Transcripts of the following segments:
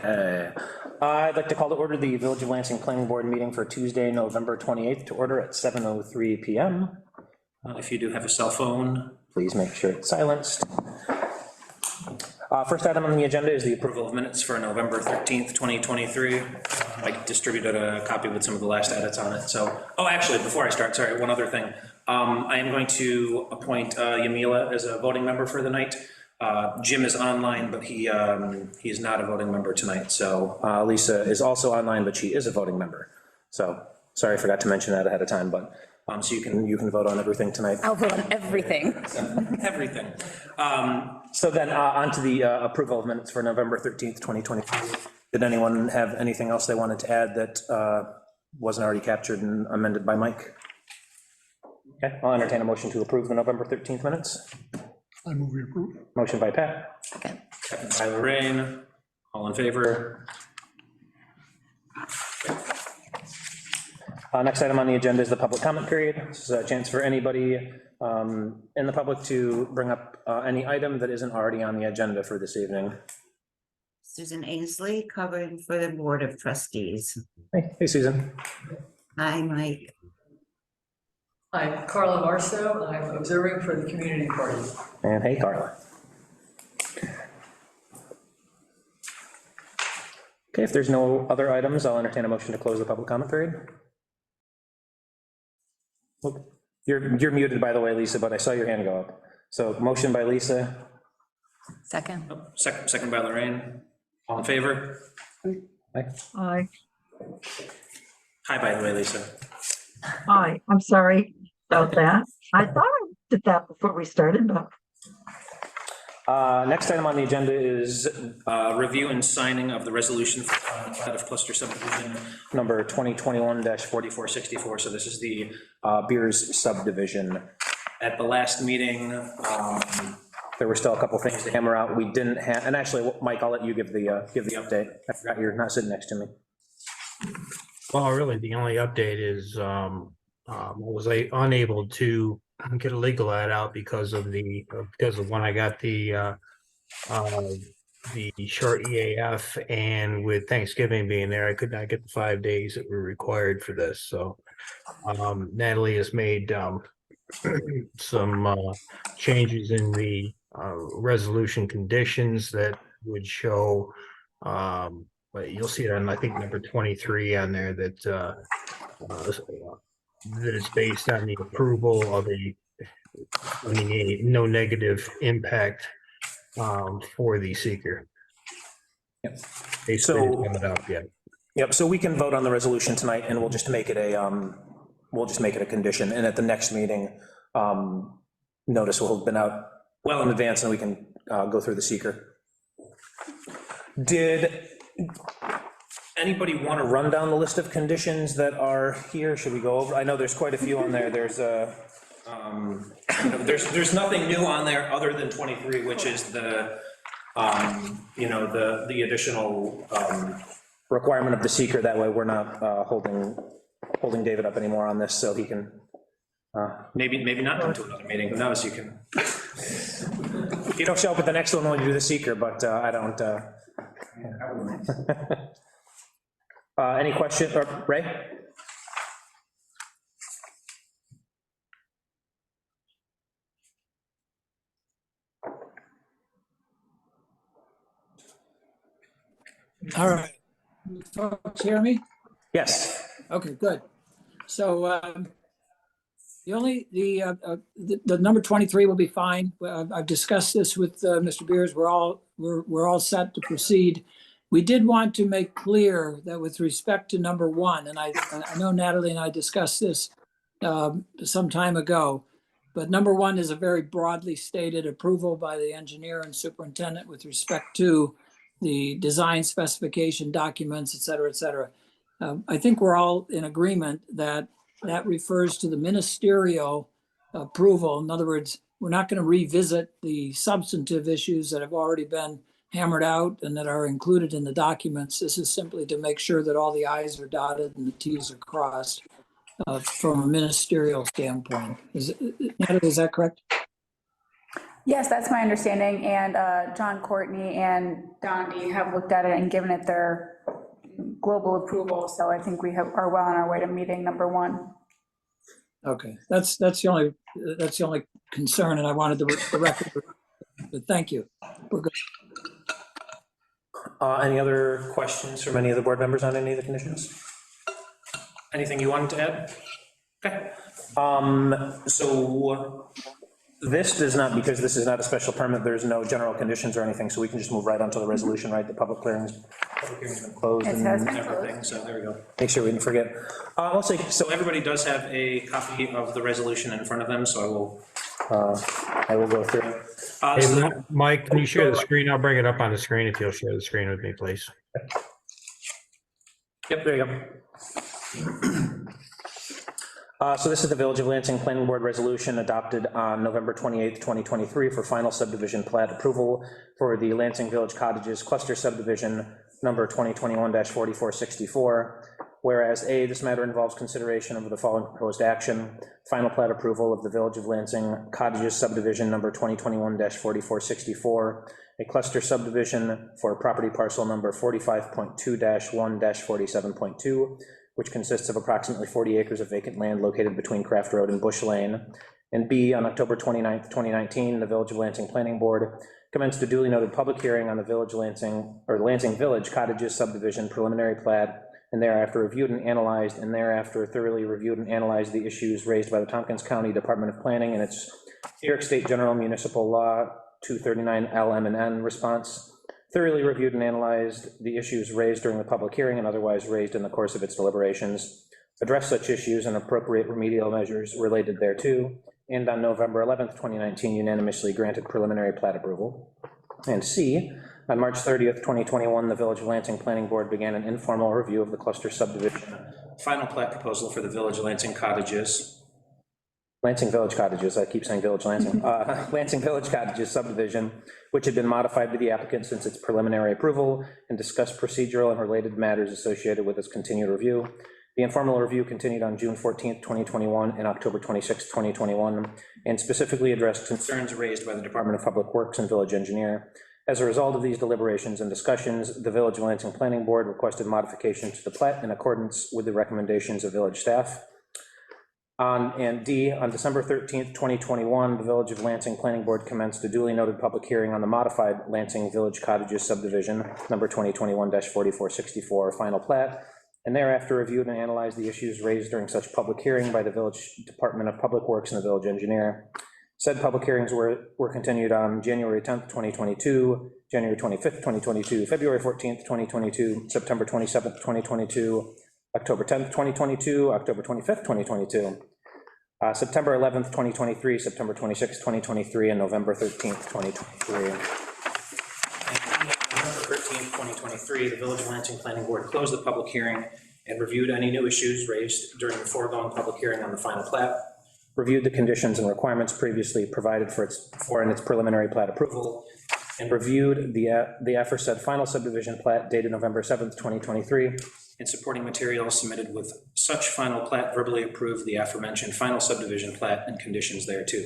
I'd like to call to order the Village of Lansing Planning Board meeting for Tuesday, November 28th to order at 7:03 PM. If you do have a cell phone, please make sure it's silenced. First item on the agenda is the approval of minutes for November 13th, 2023. I distributed a copy with some of the last edits on it. So, actually, before I start, sorry, one other thing. I am going to appoint Yamila as a voting member for the night. Jim is online, but he is not a voting member tonight. So Lisa is also online, but she is a voting member. So sorry, I forgot to mention that ahead of time, but so you can vote on everything tonight. I'll vote on everything. Everything. So then on to the approval of minutes for November 13th, 2023. Did anyone have anything else they wanted to add that wasn't already captured and amended by Mike? Okay, I'll entertain a motion to approve the November 13th minutes. I move we approve. Motion by Pat. Okay. Second by Lorraine. All in favor? Next item on the agenda is the public comment period. This is a chance for anybody in the public to bring up any item that isn't already on the agenda for this evening. Susan Ainsley, covering for the Board of Trustees. Hey Susan. Hi, Mike. I'm Carla Marceau, I'm observing for the community party. And hey Carla. Okay, if there's no other items, I'll entertain a motion to close the public comment period. You're muted, by the way, Lisa, but I saw your hand go up. So motion by Lisa. Second. Second by Lorraine. All in favor? Aye. Aye. Hi, by the way, Lisa. Hi, I'm sorry about that. I thought I did that before we started, but. Next item on the agenda is review and signing of the resolution for plat of cluster subdivision number 2021-4464. So this is the Beers subdivision. At the last meeting, there were still a couple things to hammer out. We didn't have, and actually, Mike, I'll let you give the update. I forgot you're not sitting next to me. Well, really, the only update is was I unable to get a legal ad out because of when I got the short EAF, and with Thanksgiving being there, I could not get the 5 days that were required for this. So Natalie has made some changes in the resolution conditions that would show. But you'll see it on, I think, number 23 on there that it's based on the approval of a no negative impact for the seeker. Yep. So it up yet. Yep. So we can vote on the resolution tonight, and we'll just make it a condition. And at the next meeting, notice will have been out well in advance, and we can go through the seeker. Did anybody want to run down the list of conditions that are here? Should we go over? I know there's quite a few on there. There's there's nothing new on there other than 23, which is the the additional requirement of the seeker. That way we're not holding David up anymore on this, so he can maybe not come to another meeting. Who knows? You can. You don't show up at the next one when you do the seeker, but I don't. Any question, Ray? All right. Folks hear me? Yes. Okay, good. So the number 23 will be fine. I've discussed this with Mr. Beers. We're all set to proceed. We did want to make clear that with respect to number 1, and I know Natalie and I discussed this some time ago, but number 1 is a very broadly stated approval by the engineer and superintendent with respect to the design specification documents, et cetera, et cetera. I think we're all in agreement that that refers to the ministerial approval. In other words, we're not going to revisit the substantive issues that have already been hammered out and that are included in the documents. This is simply to make sure that all the I's are dotted and the T's are crossed from a ministerial standpoint. Is that correct? Yes, that's my understanding, and John Courtney and Dondi have looked at it and given it their global approval, so I think we are well on our way to meeting number one. Okay, that's the only concern, and I wanted the record, but thank you. We're good. Any other questions from any of the board members on any of the conditions? Anything you wanted to add? Okay. So this does not, because this is not a special permit, there's no general conditions or anything, so we can just move right onto the resolution, right? The public hearing's been closed It and has been everything, so there we go. Make sure we didn't forget. Let's see, so everybody does have a copy of the resolution in front of them, so I will go through it. Hey, Mike, can you share the screen? I'll bring it up on the screen if you'll share the screen with me, please. Yep, there you go. So this is the Village of Lansing Planning Board resolution adopted on November 28th, 2023 for final subdivision plat approval for the Lansing Village Cottages Cluster Subdivision number 2021-4464. Whereas A, this matter involves consideration of the following proposed action: final plat approval of the Village of Lansing Cottages Subdivision number 2021-4464, a cluster subdivision for property parcel number 45.2-1-47.2, which consists of approximately 40 acres of vacant land located between Craft Road and Bush Lane. And B, on October 29th, 2019, the Village of Lansing Planning Board commenced a duly noted public hearing on the Village Lansing, or Lansing Village Cottages Subdivision preliminary plat, and thereafter reviewed and analyzed, and thereafter thoroughly reviewed and analyzed the issues raised by the Tompkins County Department of Planning and its New York State General Municipal Law 239 LM&N response, thoroughly reviewed and analyzed the issues raised during the public hearing and otherwise raised in the course of its deliberations, addressed such issues and appropriate remedial measures related thereto, and on November 11th, 2019, unanimously granted preliminary plat approval. And C, on March 30th, 2021, the Village of Lansing Planning Board began an informal review of the cluster subdivision final plat proposal for the Village of Lansing Cottages. Lansing Village Cottages, I keep saying Village Lansing. Lansing Village Cottages subdivision, which had been modified by the applicant since its preliminary approval, and discussed procedural and related matters associated with its continued review. The informal review continued on June 14th, 2021 and October 26th, 2021, and specifically addressed concerns raised by the Department of Public Works and Village Engineer. As a result of these deliberations and discussions, the Village of Lansing Planning Board requested modification to the plat in accordance with the recommendations of village staff. And D, on December 13th, 2021, the Village of Lansing Planning Board commenced a duly noted public hearing on the modified Lansing Village Cottages subdivision, number 2021-4464, final plat, and thereafter reviewed and analyzed the issues raised during such public hearing by the Village Department of Public Works and the Village Engineer. Said public hearings were continued on January 10th, 2022, January 25th, 2022, February 14th, 2022, September 27th, 2022, October 10th, 2022, October 25th, 2022, September 11th, 2023, September 26th, 2023, and November 13th, 2023. And November 13th, 2023, the Village of Lansing Planning Board closed the public hearing and reviewed any new issues raised during the foregoing public hearing on the final plat, reviewed the conditions and requirements previously provided for in its preliminary plat approval, and reviewed the aforesaid final subdivision plat dated November 7th, 2023, and supporting materials submitted with such final plat verbally approved the aforementioned final subdivision plat and conditions thereto.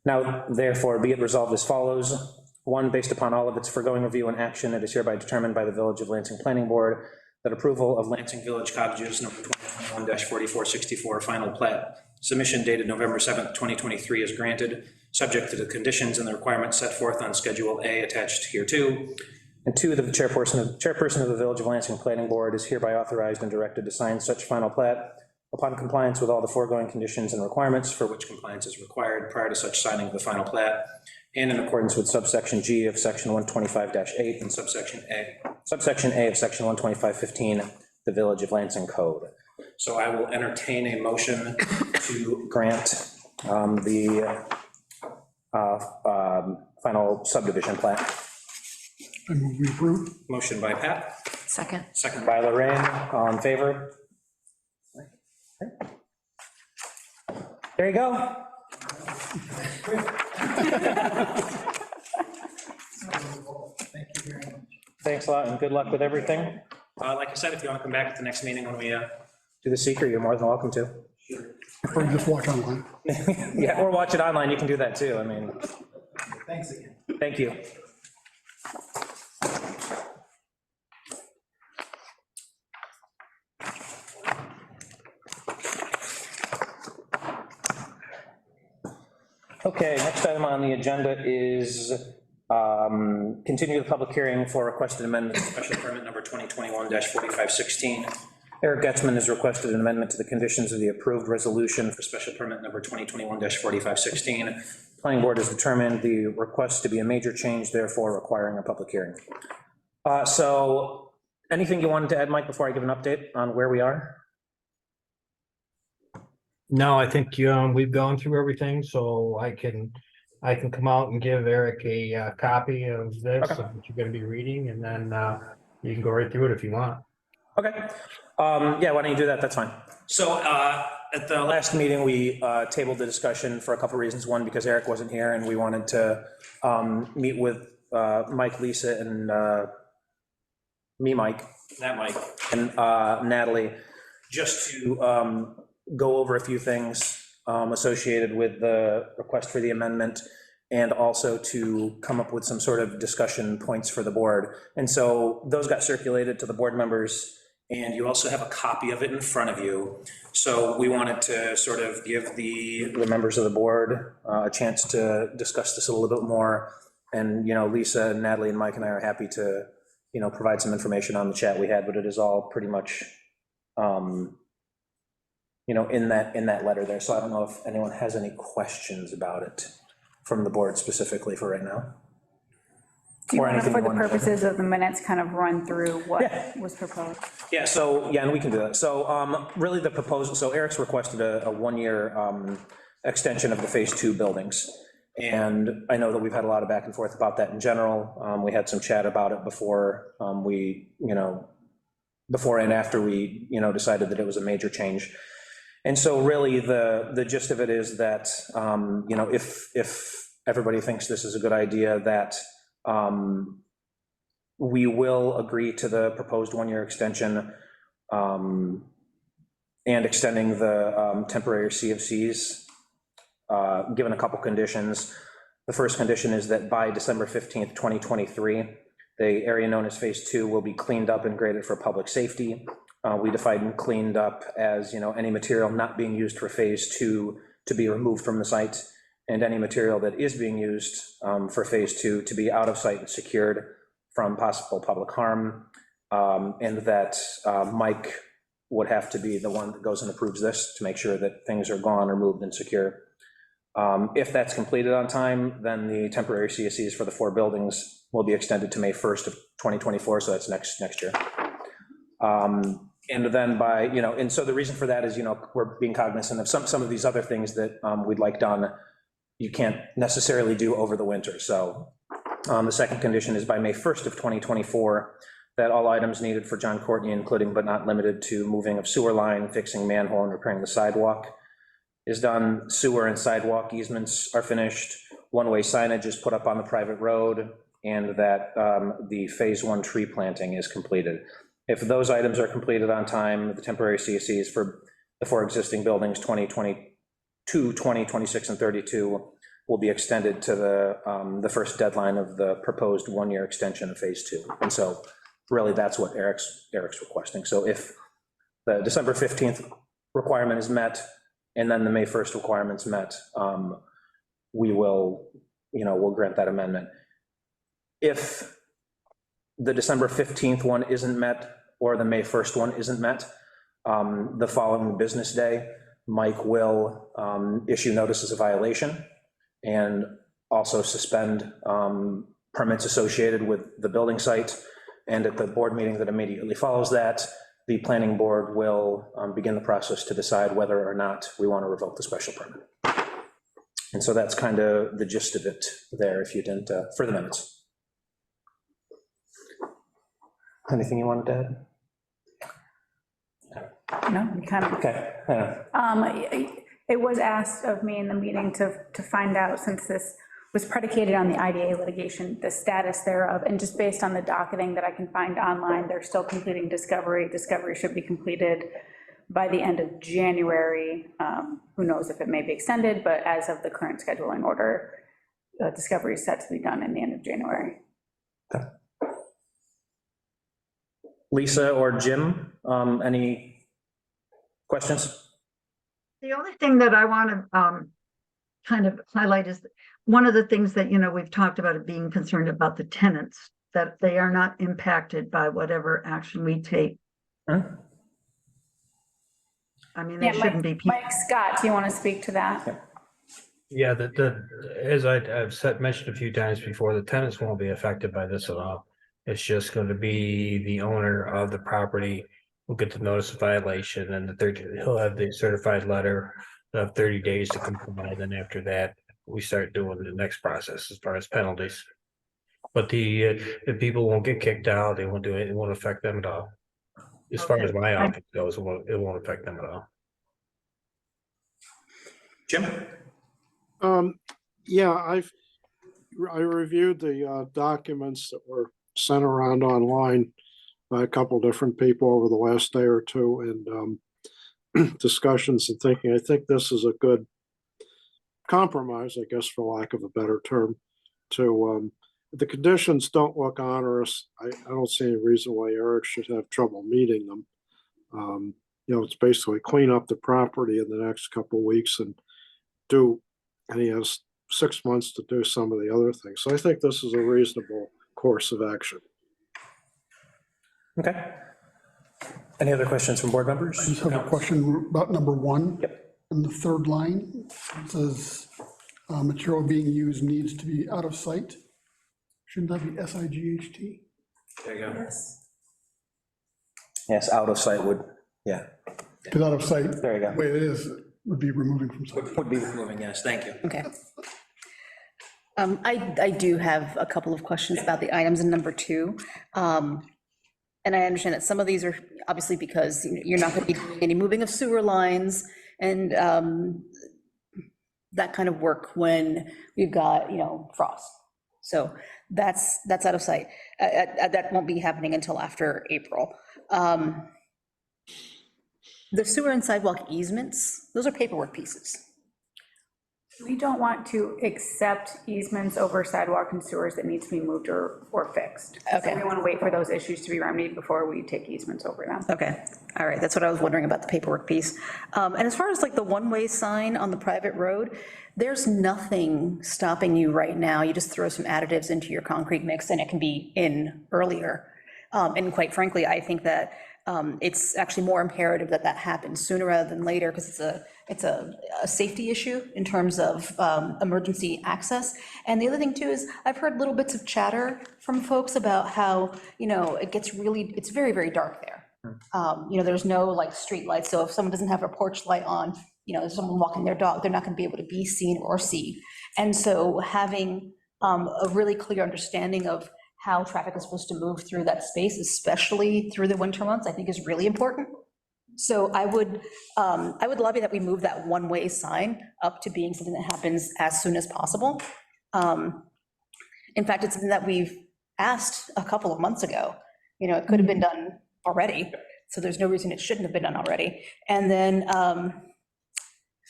Now, therefore, be it resolved as follows. One, based upon all of its foregoing review and action, it is hereby determined by the Village of Lansing Planning Board that approval of Lansing Village Cottages number 2021-4464 final plat submission dated November 7th, 2023 is granted, subject to the conditions and the requirements set forth on Schedule A attached hereto. And two, the chairperson of the Village of Lansing Planning Board is hereby authorized and directed to sign such final plat upon compliance with all the foregoing conditions and requirements for which compliance is required prior to such signing of the final plat, and in accordance with subsection G of section 125-8 and subsection A of section 125-15, the Village of Lansing Code. So I will entertain a motion to grant the final subdivision plat. I move we approve. Motion by Pat, Second. second by Lorraine, all in favor? There you go. Thanks a lot, and good luck with everything. Like I said, if you want to come back at the next meeting when we do the seeker, you're more than welcome to. Or just watch online. Yeah, or watch it online, you can do that too, I mean, Thanks again. Thank you. Okay, next item on the agenda is continue the public hearing for requested amendment to special permit number 2021-4516. Eric Getzman has requested an amendment to the conditions of the approved resolution for special permit number 2021-4516. Planning board has determined the request to be a major change, therefore requiring a public hearing. So anything you wanted to add, Mike, before I give an update on where we are? No, I think we've gone through everything, so I can come out and give Eric a copy of this, Okay. that you're gonna be reading, and then you can go right through it if you want. Okay, yeah, why don't you do that, that's fine. So at the last meeting, we tabled the discussion for a couple reasons. One, because Eric wasn't here and we wanted to meet with Mike, Lisa, and me, Mike, not Mike, and Natalie, just to go over a few things associated with the request for the amendment, and also to come up with some sort of discussion points for the board. And so those got circulated to the board members, and you also have a copy of it in front of you. So we wanted to sort of give the members of the board a chance to discuss this a little bit more. And, you know, Lisa, and Natalie, and Mike, and I are happy to, you know, provide some information on the chat we had, but it is all pretty much, you know, in that letter there. So I don't know if anyone has any questions about it from the board specifically for right now. Do you Or want to, anything for you the wanted to- purposes of the minutes, kind of run through what Yeah. was proposed? Yeah, so, yeah, and we can do that. So really the proposal, so Eric's requested a one-year extension of the phase 2 buildings. And I know that we've had a lot of back and forth about that in general. We had some chat about it before we, you know, before and after we, you know, decided that it was a major change. And so really the gist of it is that, you know, if everybody thinks this is a good idea, that we will agree to the proposed one-year extension and extending the temporary CFCs, given a couple conditions. The first condition is that by December 15th, 2023, the area known as Phase 2 will be cleaned up and graded for public safety. We defined cleaned up as, you know, any material not being used for Phase 2 to be removed from the site, and any material that is being used for Phase 2 to be out of sight and secured from possible public harm, and that Mike would have to be the one that goes and approves this to make sure that things are gone or moved and secure. If that's completed on time, then the temporary CSCs for the 4 buildings will be extended to May 1st of 2024, so that's next year. And then by, you know, and so the reason for that is, you know, we're being cognizant of some of these other things that we'd like done, you can't necessarily do over the winter. So the second condition is by May 1st of 2024, that all items needed for John Courtney, including but not limited to moving of sewer line, fixing manhole, and repairing the sidewalk, is done. Sewer and sidewalk easements are finished. One-way signage is put up on the private road, and that the phase 1 tree planting is completed. If those items are completed on time, the temporary CSCs for the 4 existing buildings, 2022, 20, 26, and 32, will be extended to the first deadline of the proposed one-year extension of phase 2. And so really that's what Eric's requesting. So if the December 15th requirement is met, and then the May 1st requirement's met, we will, you know, we'll grant that amendment. If the December 15th one isn't met, or the May 1st one isn't met, the following business day, Mike will issue notices of violation and also suspend permits associated with the building site. And at the board meeting that immediately follows that, the planning board will begin the process to decide whether or not we want to revoke the special permit. And so that's kind of the gist of it there, if you didn't, for the minutes. Anything you wanted to add? No, we kind of. Okay. It was asked of me in the meeting to find out, since this was predicated on the IDA litigation, the status thereof, and just based on the docketing that I can find online, they're still completing discovery. Discovery should be completed by the end of January. Who knows if it may be extended, but as of the current scheduling order, discovery is set to be done in the end of January. Lisa or Jim, any questions? The only thing that I want to kind of highlight is one of the things that, we've talked about, it being concerned about the tenants, that they are not impacted by whatever action we take. Huh? I mean, Yeah, they shouldn't be. Mike Scott, do you want to speak to that? Yeah, as I've mentioned a few times before, the tenants won't be affected by this at all. It's just going to be the owner of the property will get the notice of violation, and he'll have the certified letter of 30 days to comply. Then after that, we start doing the next process as far as penalties. But the people won't get kicked out. They won't do it. It won't affect them at all. As far as my office goes, it won't affect them at all. Jim? Yeah, I reviewed the documents that were sent around online by a couple different people over the last day or two, and discussions and thinking. I think this is a good compromise, I guess, for lack of a better term, to the conditions don't look onerous. I don't see any reason why Eric should have trouble meeting them. It's basically clean up the property in the next couple of weeks and he has 6 months to do some of the other things. So I think this is a reasonable course of action. Okay. Any other questions from board members? I just have a question about number 1. Yep. In the third line, it says material being used needs to be out of sight. Shouldn't that be SIGHT? There you go. Yes, out of sight would, yeah, Because out of sight, there you the go. way it is, would be removing from sight. Would be moving, yes, thank you. Okay. I do have a couple of questions about the items in number 2. And I understand that some of these are obviously because you're not going to be doing any moving of sewer lines and that kind of work when we've got, frost. So that's out of sight. That won't be happening until after April. The sewer and sidewalk easements, those are paperwork pieces. We don't want to accept easements over sidewalk and sewers that need to be moved or fixed. Okay. So we want to wait for those issues to be remedied before we take easements over them. Okay, all right, that's what I was wondering about the paperwork piece. And as far as like the one-way sign on the private road, there's nothing stopping you right now. You just throw some additives into your concrete mix and it can be in earlier. And quite frankly, I think that it's actually more imperative that that happens sooner rather than later, because it's a safety issue in terms of emergency access. And the other thing too is I've heard little bits of chatter from folks about how, it's very, very dark there. There's no like street lights. So if someone doesn't have a porch light on, there's someone walking their dog, they're not gonna be able to be seen or see. And so having a really clear understanding of how traffic is supposed to move through that space, especially through the winter months, I think is really important. So I would lobby that we move that one-way sign up to being something that happens as soon as possible. In fact, it's something that we've asked a couple of months ago. It could have been done already, so there's no reason it shouldn't have been done already. And then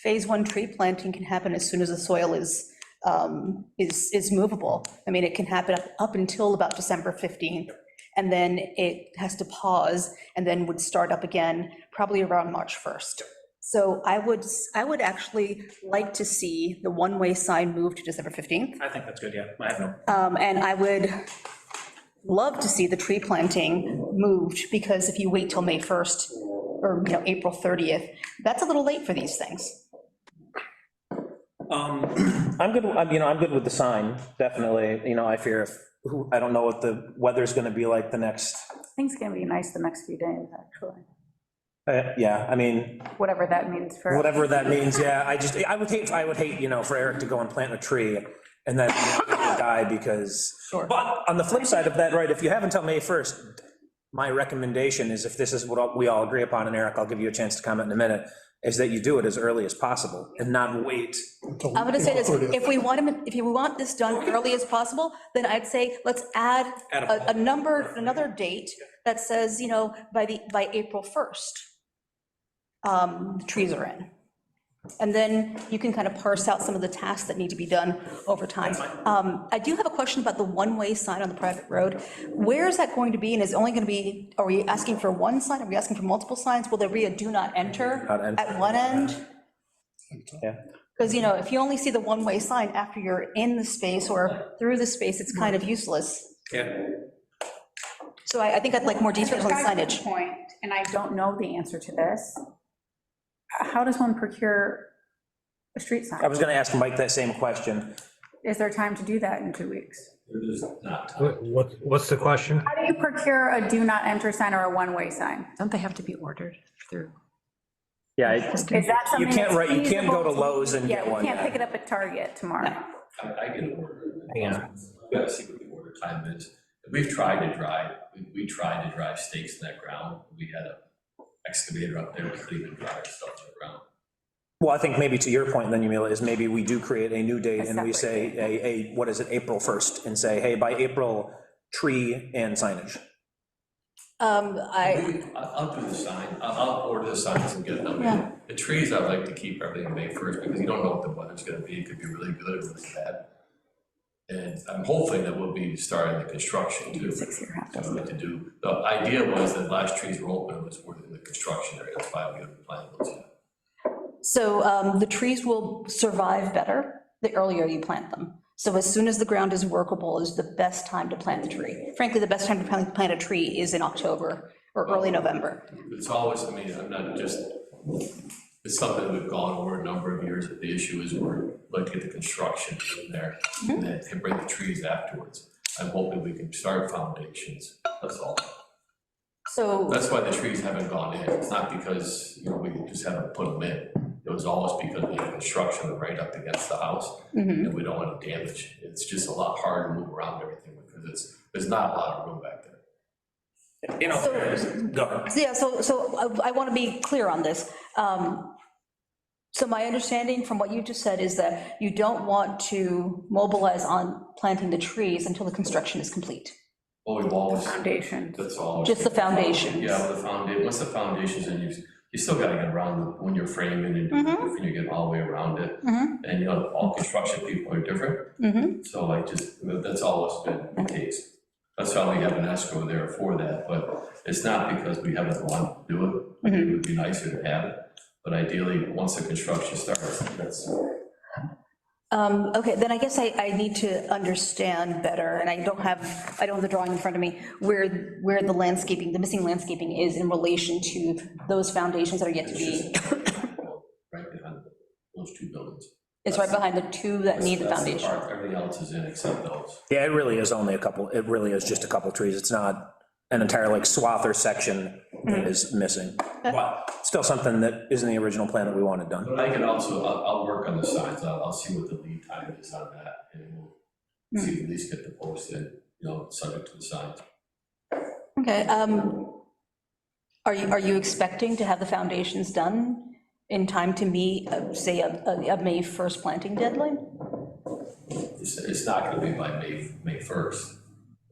phase 1 tree planting can happen as soon as the soil is movable. I mean, it can happen up until about December 15th, and then it has to pause and then would start up again probably around March 1st. So I would actually like to see the one-way sign move to December 15th. I think that's good, yeah. I have no. And I would love to see the tree planting moved, because if you wait till May 1st or April 30th, that's a little late for these things. I'm good, I'm good with the sign, definitely. I fear I don't know what the weather's gonna be like the next. I think it's going to be nice the next few days, actually, Yeah, I mean, whatever that means for. whatever that means, yeah, I would hate, for Eric to go and plant a tree and then die because, Sure. But on the flip side of that, right, if you have until May 1st, my recommendation is, if this is what we all agree upon, and Eric, I'll give you a chance to comment in a minute, is that you do it as early as possible and not wait. I'm going to say this, if you want this done early as possible, then I'd say, let's add another date that says, by April 1st, the trees are in. And then you can kind of parse out some of the tasks that need to be done over time. I do have a question about the one-way sign on the private road. Where is that going to be, and is it only going to be, are we asking for one sign, are we asking for multiple signs? Will there be a do not enter Not enter. at one end? Yeah. Because, you know, if you only see the one-way sign after you're in the space or through the space, it's kind of useless. Yeah. So I think I'd like more details on the Guys, signage. Point, and I don't know the answer to this. How does one procure a street I sign? was gonna ask Mike that same question. Is there time to do that in 2 weeks? What's the question? How do you procure a do not enter sign or a one-way sign? Don't they have to be ordered through? Yeah, Is that something you can't, that's right, you can't go to feasible Lowe's and get Yeah, one. we can't pick it up at Target tomorrow. I get an order. Hang on. We gotta see what the order time is. We've tried to drive, we tried to drive stakes in that ground. We had a excavator up there, we couldn't even drive stuff to the ground. Well, I think maybe to your point then, Yumila, is maybe we do create a new date and we say, what is it, April 1st, and say, hey, by April, tree and signage. I'll do the sign, I'll order the signs and get them. Yeah. The trees, I'd like to keep everything May 1st, because you don't know what the weather's gonna be, it could be really good or really bad. And I'm hoping that we'll be starting the construction too. 6-year half So we need to do, the idea was that last trees were open, it was in the construction area, that's why we haven't planted those yet. So the trees will survive better the earlier you plant them. So as soon as the ground is workable is the best time to plant the tree. Frankly, the best time to plant a tree is in October or early November. It's always, I mean, I'm not just, it's something we've gone over a number of years, the issue is we're like to get the construction in there, and then can bring the trees afterwards. I'm hoping we can start foundations, that's all. So, That's why the trees haven't gone in, it's not because, you know, we just haven't put them in. It was always because we had construction right up against the house, and we don't want to damage. It's just a lot harder to move around everything, because there's not a lot of room back there. You know, go ahead. yeah, so I want to be clear on this. So my understanding from what you just said is that you don't want to mobilize on planting the trees until the construction is complete. Well, we've always, Foundation. that's all. Just the foundations. Yeah, well, the foundation, once the foundation's in, you still gotta get around when you're framing and when you get all the way around it. And, you know, all construction people are different. So I just, that's always been the case. That's why we have an escrow there for that, but it's not because we haven't wanted to do it. It would be nicer to have it, but ideally, once the construction starts, that's. Okay, then I guess I need to understand better, and I don't have the drawing in front of me, where the landscaping, the missing landscaping is in relation to those foundations that are yet to be, Right behind those two buildings. it's right behind the two that need the That's foundation. part. Everything else is in except those. Yeah, it really is only a couple, it really is just a couple trees. It's not an entire like swath or section that is missing. But still something that is in the original plan that we wanted done. But I can also, I'll work on the signs, I'll see what the lead time is on that, and we'll see if at least get the post in, you know, subject to the signs. Okay, are you expecting to have the foundations done in time to meet, say, a May 1st planting deadline? It's not gonna be by May 1st,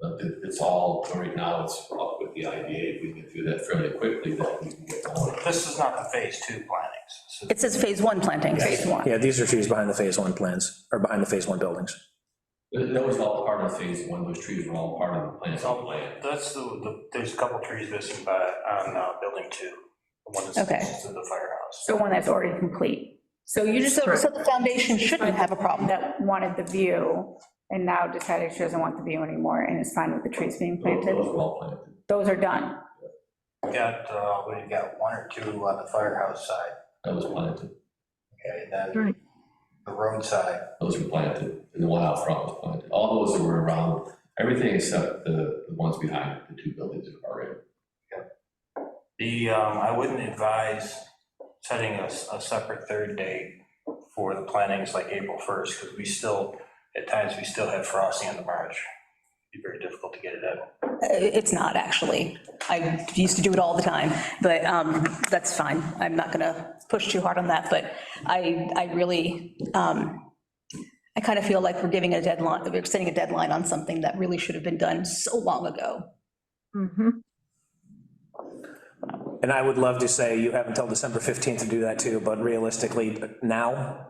but it's all, right now, it's up with the IDA, if we can do that fairly quickly, then we can get going. This is not the phase 2 plantings. It says phase 1 plantings. Phase 1. Yeah, these are trees behind the phase 1 plans, or behind the phase 1 buildings. That was all part of phase 1, those trees were all part of the plan. It's all planned. That's there's a couple trees missing on building 2. The one that's Okay. closest to the firehouse. The one that's already complete. So you just. So the foundation shouldn't have a problem. That wanted the view and now decided she doesn't want the view anymore and is fine with the trees being planted. Those were all planted. Those are done. We got 1 or 2 on the firehouse side. That was planted, Okay, then Right. the road side. those were planted, and the one out front was planted. All those that were around, everything except the ones behind the two buildings are in. I wouldn't advise setting a separate third date for the plantings like April 1st, because we still, at times, we still have frosting in the March. Be very difficult to get it in. It's not, actually. I used to do it all the time, but that's fine. I'm not gonna push too hard on that, but I really, I kind of feel like we're giving a deadline, we're setting a deadline on something that really should have been done so long ago. And I would love to say you have until December 15th to do that too, but realistically, now,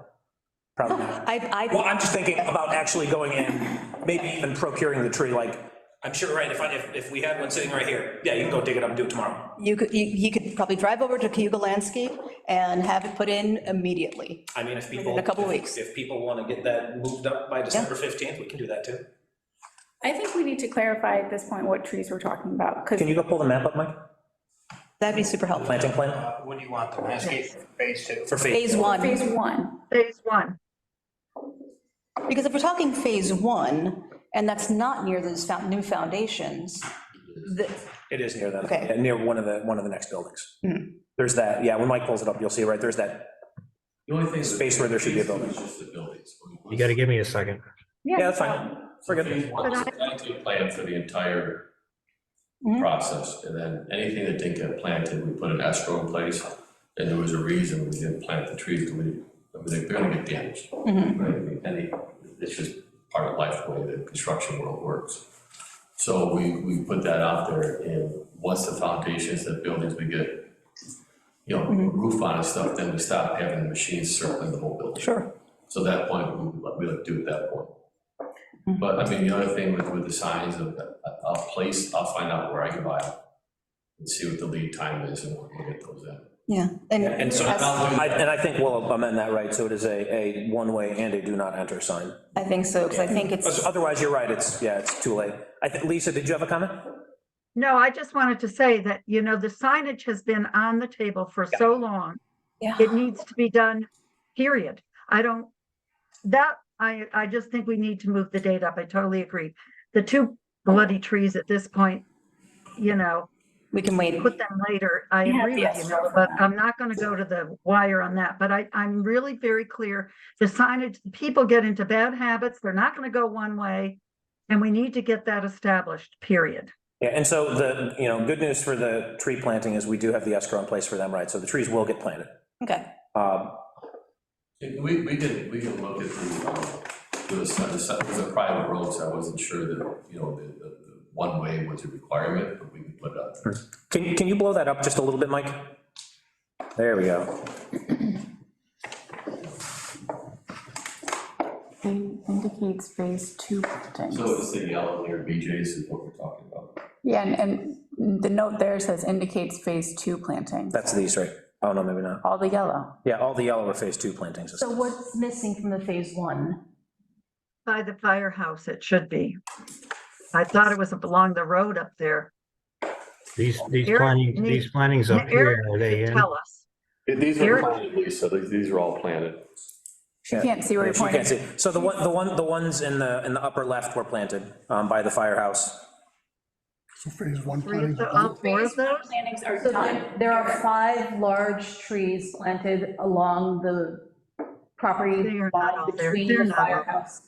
probably not. Well, I'm just thinking about actually going in, maybe even procuring the tree, like, I'm sure, right, if we had one sitting right here, yeah, you can go dig it up and do it tomorrow. He could probably drive over to Cayuga Landscape and have it put in immediately. I mean, if people. In a couple weeks. If people want to get that moved up by December 15th, we can do that too. I think we need to clarify at this point what trees we're talking about, because Can you go pull the map up, Mike? That'd be super helpful. Planting plan? What do you want, the landscape phase 2? For Phase one. phase one. Phase one. Because if we're talking phase one, and that's not near those new foundations, It is near them, Okay. yeah, near one of the next buildings. There's that, yeah, when Mike pulls it up, you'll see, right, there's that, The only thing. Space where there should be a building. Is just the buildings. You gotta give me a second. yeah, that's fine. We're good. Phase one is a planting plan for the entire process, and then anything that didn't get planted, we put an escrow in place, and there was a reason we didn't plant the trees, because they're gonna get damaged. Right, I mean, it's just part of life, the way the construction world works. So we put that out there, and once the foundations, the buildings, we get, you know, roof on and stuff, then we stop having the machines circling the whole building. Sure. So that point, we like to do at that point. But I mean, the other thing with the signs of, I'll find out where I can buy them and see what the lead time is, and we'll get those in. Yeah. And so, I think we'll amend that, right, so it is a one-way and a do not enter sign. I think so, because I think it's, Otherwise, you're right, it's too late. Lisa, did you have a comment? No, I just wanted to say that, you know, the signage has been on the table for so long. yeah. It needs to be done, period. I just think we need to move the date up. I totally agree. The two bloody trees at this point, you know, We can wait. put them later. I Yeah, agree with yes. you, Noah, but I'm not going to go to the wire on that. But I'm really very clear. The signage, people get into bad habits. They're not going to go one way. And we need to get that established, period. Yeah, and so the, good news for the tree planting is we do have the escrow in place for them, right, so the trees will get planted. Okay. We can look at the private roads, I wasn't sure that, the one way was a requirement, but we can put it up there. Can you blow that up just a little bit, Mike? There we go. Indicates phase two plantings. So it's the yellow near BJ's is what we're talking about. Yeah, and the note there says indicates phase two plantings, That's these, right? Oh, no, maybe not. all the yellow. Yeah, all the yellow are phase 2 plantings. So what's missing from the phase one? By the firehouse, it should be. I thought it was along the road up there. These Eric plantings up Eric here, are they could in? Tell us. These Eric- are planted, Lisa, these are all planted. She can't see where you're You can't pointing. see. So the ones in the upper left were planted by the firehouse. So phase one Three planning. of all four of those? Plantings are So done. there are 5 large trees planted along the property They are not all line there. between They're the not all there. firehouse.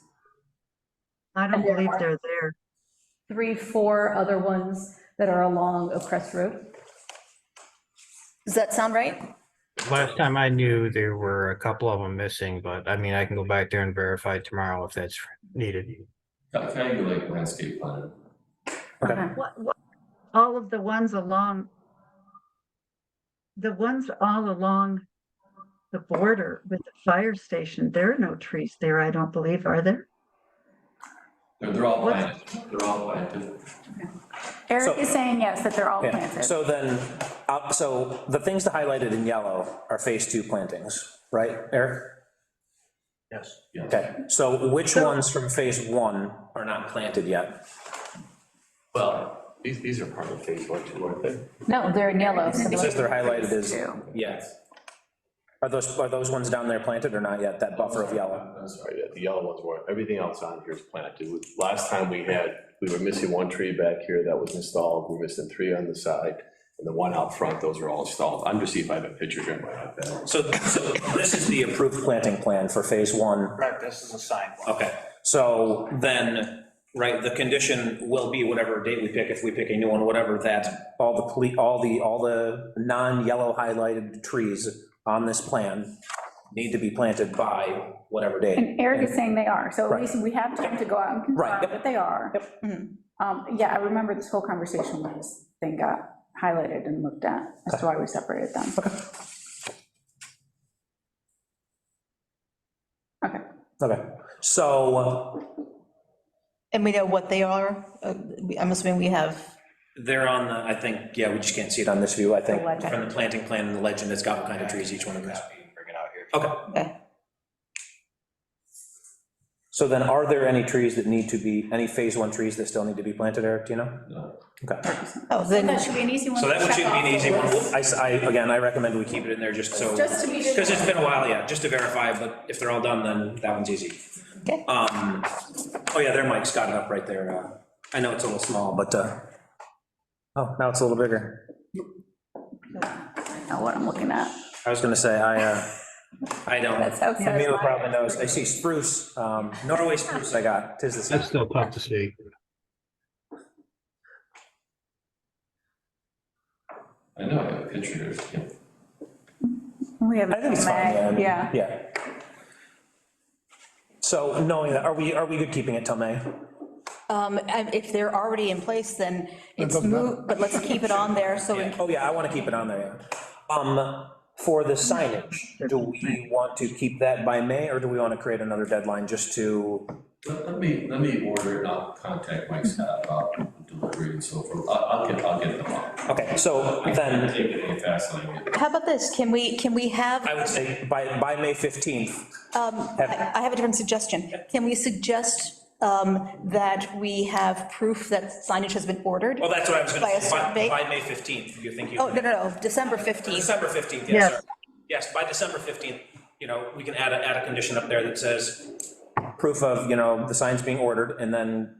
I don't And there believe are- they're there. 3, 4 other ones that are along Oak Crest Road. Does that sound right? Last time I knew, there were a couple of them missing, but I mean, I can go back there and verify tomorrow if that's needed. Kind of like landscape planted. Okay. What, all of the ones all along the border with the fire station, there are no trees there, I don't believe, are there? They're all What? planted, they're all planted. Eric So- is saying yes, that they're all Yeah, planted. so then, so the things that highlighted in yellow are phase 2 plantings, right, Eric? Yes. Okay, so which ones from phase 1 are not planted yet? Well, these are part of phase 1 too, aren't they? No, they're in yellow. so It says they're highlighted as, Two. yes. Are those ones down there planted or not yet, that buffer of yellow? I'm sorry, the yellow ones weren't, everything else on here is planted. Last time we were missing one tree back here that was installed, we're missing 3 on the side, and the one out front, those are all installed. I'm just seeing if I have a picture here, I might have that. So this is the approved planting plan for phase 1. Right, this is a sign one. Okay, so then, right, the condition will be whatever date we pick, if we pick a new one, whatever, that all the non-yellow highlighted trees on this plan need to be planted by whatever date. And Eric is saying they are, so at Right. least we have time to go out and Right, confirm yep. that they are. Yep. Yeah, I remember this whole conversation when this thing got highlighted and looked at as to why we separated them. Okay. Okay, so And we know what they are? I'm assuming we have, they're on the, I think, yeah, we just can't see it on this view, I think, The legend. from the planting plan and the legend, it's got what kind of trees each one of them is. Bring it out here. Okay, okay. so then are there any trees that need to be, any phase 1 trees that still need to be planted, Eric, do you know? No. Okay, Oh, then, That should be an easy one. so that to would should check be an off easy the one. list. Again, I recommend we keep it in there just so, Just to be sure. because it's been a while, yeah, just to verify, but if they're all done, then that one's easy. okay. Oh yeah, there Mike's got it up right there. I know it's a little small, but, oh, now it's a little bigger. Know what I'm looking at. I was gonna say, I don't. That's okay. Camila probably knows. I see spruce, Norway spruce I got, 'tis the same. That's still tough to see. I know, I have a picture, yeah. We have. I think it's fine, yeah. I mean, Yeah. Yeah. So knowing that, are we good keeping it till May? And if they're already in place, then it's doesn't matter. moot, but let's keep it on there, so we Oh, yeah, I want to keep it on there, yeah. For the signage, do we want to keep that by May, or do we want to create another deadline just to? Let me order it, and I'll contact Mike Scott about delivery and so forth. I'll get them out. Okay, so I then, can take it any faster than I get. How about this? Can we have, I would say by May 15th. I have a different suggestion. Can we suggest that we have proof that signage has been ordered? Well, that's what I was By gonna a say, certain date? by May 15th, you think you? Oh, no, December 15th. December 15th, yes, Yes. sir. Yes, by December 15th, we can add a condition up there that says proof of, the signs being ordered, and then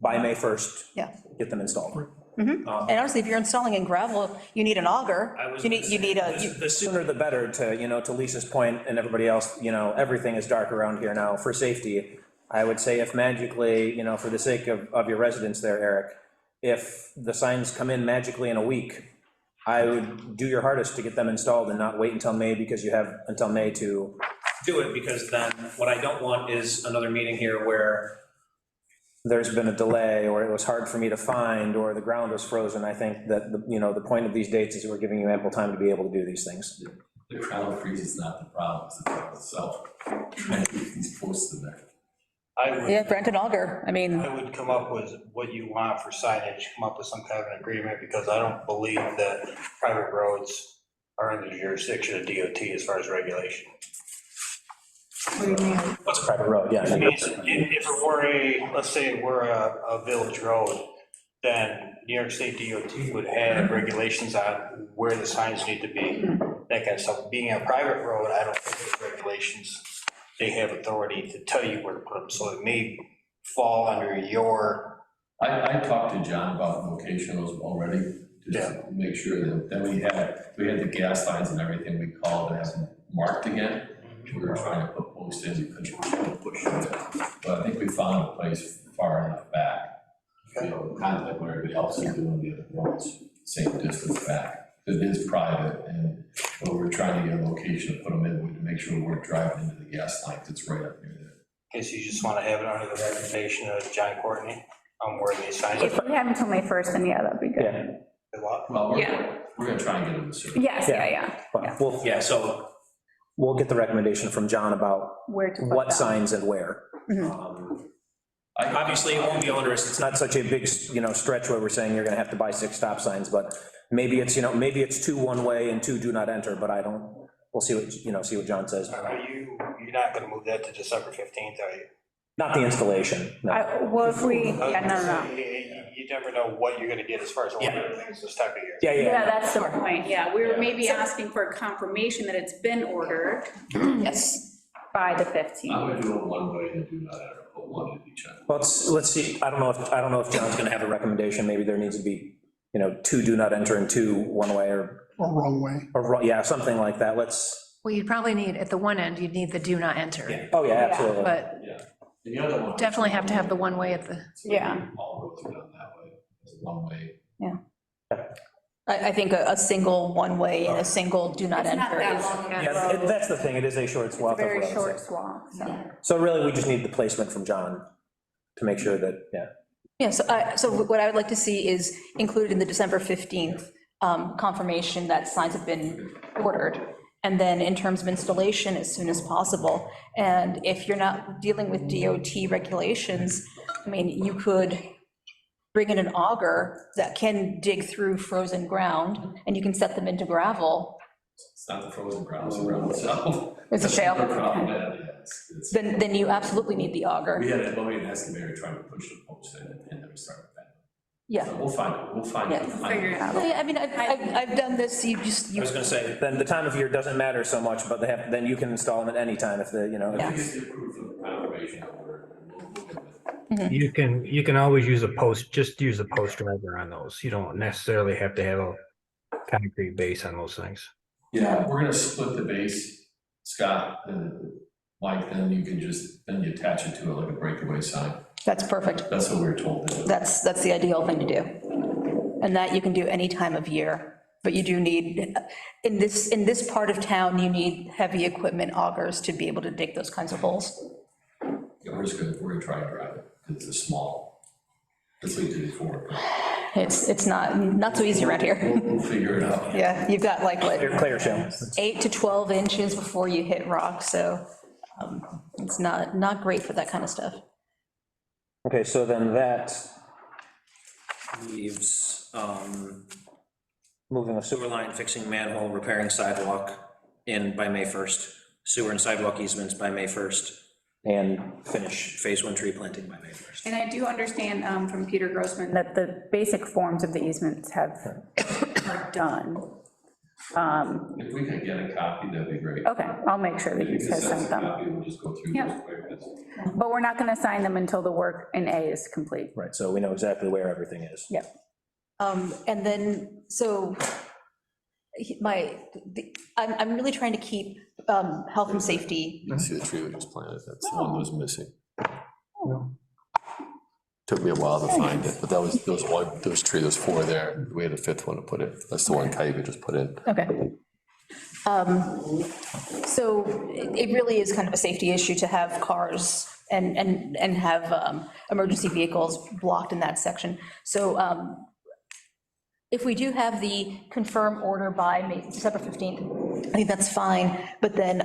by May 1st. Yeah. Get them installed. And honestly, if you're installing in gravel, you need an auger. You need a, The sooner the better to Lisa's point and everybody else, everything is dark around here now for safety. I would say if magically, for the sake of your residents there, Eric, if the signs come in magically in a week, I would do your hardest to get them installed and not wait until May, because you have until May to do it, because then what I don't want is another meeting here where there's been a delay, or it was hard for me to find, or the ground was frozen. I think that, the point of these dates is we're giving you ample time to be able to do these things. The ground freeze is not the problem, it's the problem itself. Trying to keep these posts in there. yeah, rent an auger. I mean, I would come up with what you want for signage, come up with some kind of an agreement, because I don't believe that private roads are in the jurisdiction of DOT as far as regulation. What's a private road? Yeah. It means if it were let's say we're a village road, then New York State DOT would have regulations on where the signs need to be, that kind of stuff. Being a private road, I don't think there's regulations. They have authority to tell you where to put them, so it may fall under your. I talked to John about locationals already, just to make sure that, then we had the gas lines and everything, we called and have them marked again. We were trying to put posts in, we couldn't push it, but I think we found a place far enough back. Kind of like what everybody else is doing, the other roads, same distance back. It is private, but we're trying to get a location to put them in, to make sure we're driving into the gas lines, it's right up near there. Guess you just want to have it under the recommendation of John Courtney on where they sign If it. we have until May 1st, then yeah, that'd be good. Yeah. Well, Yeah. we're gonna try and get them to serve. Yes, yeah. Well, yeah, so we'll get the recommendation from John about Where to put what them. signs and where. Obviously, it won't be onerous, it's not such a big, stretch where we're saying you're gonna have to buy 6 stop signs, but maybe it's, maybe it's 2 one-way and 2 do not enter, but we'll see what John says. You're not going to move that to December 15th, are you? Not the installation, no. Well, if we, yeah, no. You never know what you're going to get as far as order things this time of year. Yeah, that's the point, yeah. We were maybe asking for a confirmation that it's been ordered yes. by the I 15th. would do it one way and do not enter, put one in each end. Let's see, I don't know if John's gonna have a recommendation, maybe there needs to be, 2 do not enter and 2 one-way, or wrong way. yeah, something like that, Well, you'd probably need, at the one end, you'd need the do not enter. oh, yeah, absolutely. But Yeah. And the other one. definitely have to have the one way at the, Yeah. All roads are done that way, it's one way. I think a single one-way and a single do not It's not enter that is. long a Yeah, road. that's the thing, it is a short It's a swath of very road. short swath, so. So really, we just need the placement from John to make sure that, Yeah, so what I would like to see is included in the December 15th, confirmation that signs have been ordered. And then in terms of installation, as soon as possible. And if you're not dealing with DOT regulations, I mean, you could bring in an auger that can dig through frozen ground, and you can set them into gravel. It's not the frozen ground, it's the ground itself. It's a shale. That's the problem, yeah, it's- Then you absolutely need the auger. We had a Chloe and excavator trying to push the post in, and then we started that. Yeah. So we'll find it, we'll find it. Yeah, we'll find figure it out. Yeah, I mean, I've done this, you just, I was gonna say, then the time of year doesn't matter so much, but then you can install them at any time if the, you know. Yeah. If we get the proof of the confirmation order, we'll get it. You can always use just use a post driver on those. You don't necessarily have to have a concrete base on those things. Yeah, we're gonna split the base, Scott, and Mike, then you can then you attach it to it like a breakaway sign. that's perfect. That's what we were told to do. That's the ideal thing to do. And that you can do any time of year, but you do need, in this part of town, you need heavy equipment augers to be able to dig those kinds of holes. Yeah, we're gonna try and drive it, 'cause it's small. That's what we did before, but It's not so easy around here. we'll figure it out. Yeah, you've got like, what, Clear shell. 8 to 12 inches before you hit rock, so it's not great for that kind of stuff. Okay, so then that leaves moving a sewer line, fixing manhole, repairing sidewalk in by May 1st, sewer and sidewalk easements by May 1st, and finish phase 1 tree planting by May 1st. And I do understand from Peter Grossman that the basic forms of the easements are done. If we could get a copy, that'd be great. Okay, I'll make sure that If he you could has send us sent a them. copy, we'll just go through Yeah. those quick. 'Cause But we're not going to sign them until the work in A is complete. Right, so we know exactly where everything is. Yep. And then, so I'm really trying to keep health and safety. I see the tree we just planted, that's the one that was missing. Took me a while to find it, but there was tree, there was 4 there, we had a 5th one to put in, that's the one Kaiba just put in. Okay. So it really is kind of a safety issue to have cars and have emergency vehicles blocked in that section. So if we do have the confirm order by December 15th, I think that's fine, but then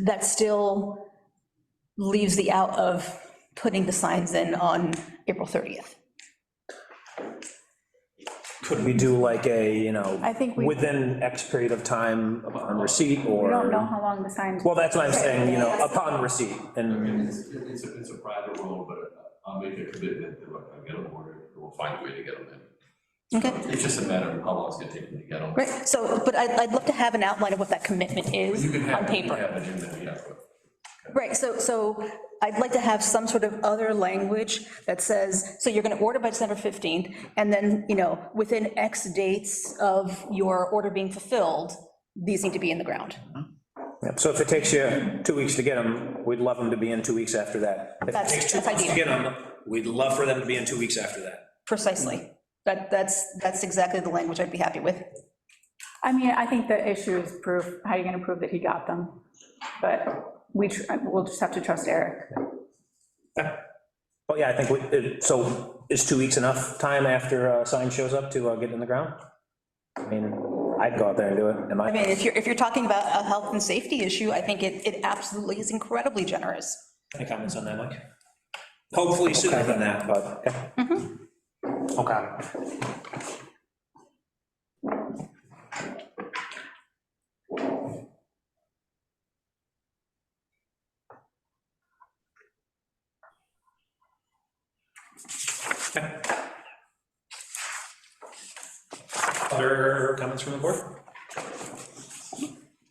that still leaves the out of putting the signs in on April 30th. Could we do like a, you know, I think we- within X period of time upon receipt, or? We don't know how long the signs. Well, that's what I'm saying, you know, upon receipt, I and, mean, it's a private road, but I'll make a commitment that I'll get them ordered, we'll find a way to get them in. Okay. It's just a matter of how long it's gonna take me to get them. Right, so, but I'd love to have an outline of what that commitment is You can have, on you can paper. have it in there, yeah, but Right, so I'd like to have some sort of other language that says, so you're gonna order by December 15th, and then, you know, within X dates of your order being fulfilled, these need to be in the ground. yeah, so if it takes you 2 weeks to get them, we'd love them to be in 2 weeks after that. If it That's- takes 2 that's months to ideal. get them, we'd love for them to be in 2 weeks after that. Precisely. That's exactly the language I'd be happy with. I mean, I think the issue is proof, how are you going to prove that he got them? But we'll just have to trust Eric. Well, yeah, I think, so is 2 weeks enough time after a sign shows up to get in the ground? I mean, I'd go out there and do it. Am I mean, if you're talking about a health and safety issue, I think it absolutely is incredibly generous. Any comments on that, Mike? Hopefully sooner than that, but, okay. Okay. Okay. Other comments from the board?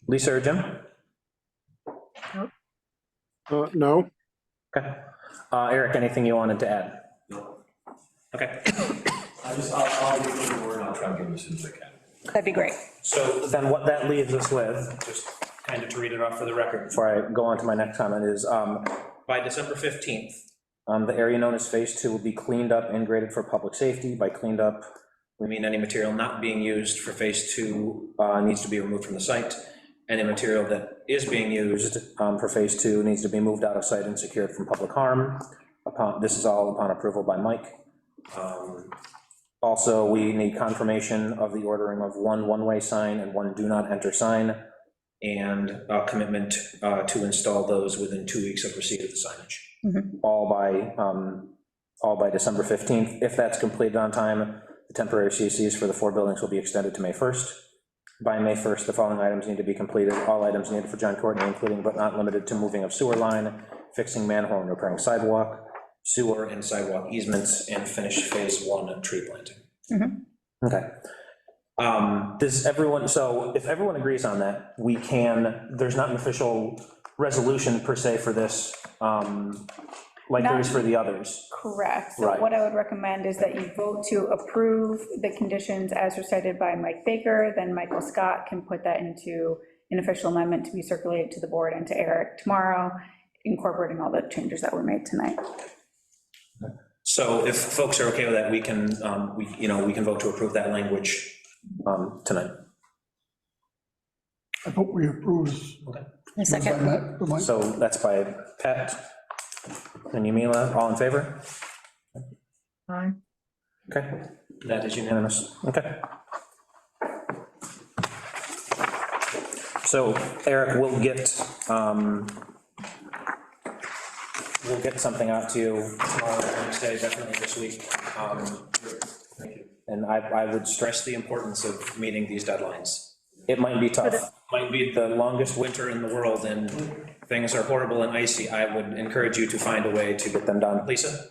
Lisa or Jim? No, Okay. Eric, anything you wanted to add? no. Okay. I'll get the word, and I'll try and get them as soon as I can. That'd be great. So then what that leaves us with, just kind of to read it off for the record before I go on to my next comment, is by December 15th, the area known as Phase 2 will be cleaned up and graded for public safety. By cleaned up, we mean any material not being used for Phase 2 needs to be removed from the site. Any material that is being used for Phase 2 needs to be moved out of sight and secured from public harm. This is all upon approval by Mike. Also, we need confirmation of the ordering of one one-way sign and one do not enter sign, and a commitment to install those within 2 weeks of receipt of the signage. All by December 15th. If that's completed on time, the temporary CCs for the 4 buildings will be extended to May 1st. By May 1st, the following items need to be completed. All items needed for John Courtney, including but not limited to moving of sewer line, fixing manhole and repairing sidewalk, sewer and sidewalk easements, and finish phase 1 tree planting. Okay. Does everyone, so if everyone agrees on that, we can, there's not an official resolution per se for this, like there is for the others. Correct. So Right. what I would recommend is that you vote to approve the conditions as recited by Mike Baker, then Michael Scott can put that into an official amendment to be circulated to the board and to Eric tomorrow, incorporating all the changes that were made tonight. So if folks are okay with that, we can, we can vote to approve that language tonight. I hope we approve. A second. So that's by Pat and Yumila, all in favor? Aye. Okay, that is unanimous, okay. So Eric, we'll get something out to you tomorrow, Wednesday, definitely this week. And I would stress the importance of meeting these deadlines. It might be tough, might be the longest winter in the world, and things are horrible and icy. I would encourage you to find a way to get them done. Lisa?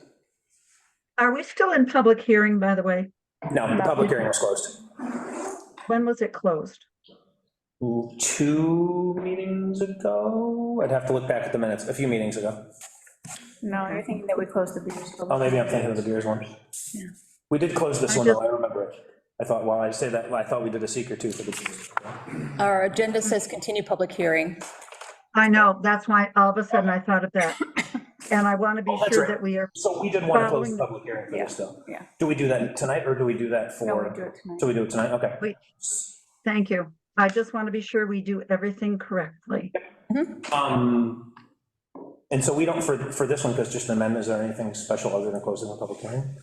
Are we still in public hearing, by the way? No, the public hearing was closed. When was it closed? 2 meetings ago? I'd have to look back at the minutes, a few meetings ago. No, you're thinking that we closed the Beers. Oh, maybe I'm thinking of the beers one. Yeah. We did close this I one, though, just- I remember it. I thought, well, I say that, I thought we did a secret too for the beers. Our agenda says continue public hearing. I know, that's why all of a sudden I thought of that. And I want to be Oh, that's sure right. that we are, So we did want to close Following the the- public hearing for this, though. Yeah. Do we do that tonight, or do we do that for? No, we do it tonight. So we do it tonight, okay. wait, thank you. I just want to be sure we do everything correctly. And so we don't, for this one, because just an amendment, is there anything special other than closing the public hearing?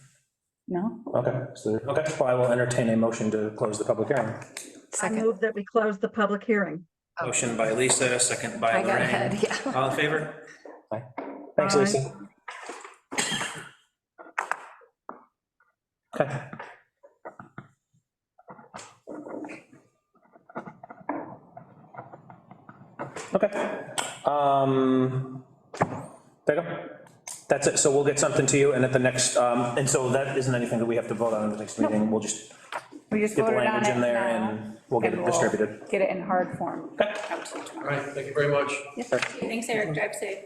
No? Okay, so, okay, well, I will entertain a motion to close the public hearing. I move that we close the public hearing. Motion by Lisa, second by I got Lorraine. ahead, yeah. All in favor? Aye. Thanks, Aye. Lisa. Okay. Okay. There you go. That's it, so we'll get something to you, and at the next, and so that isn't anything that we have to vote on in the next meeting, we'll just We just get the voted on language it in there now, and we'll get it and distributed. Get it in hard form. out to you All tomorrow. right, thank you very much. Thanks, Eric, drive safe.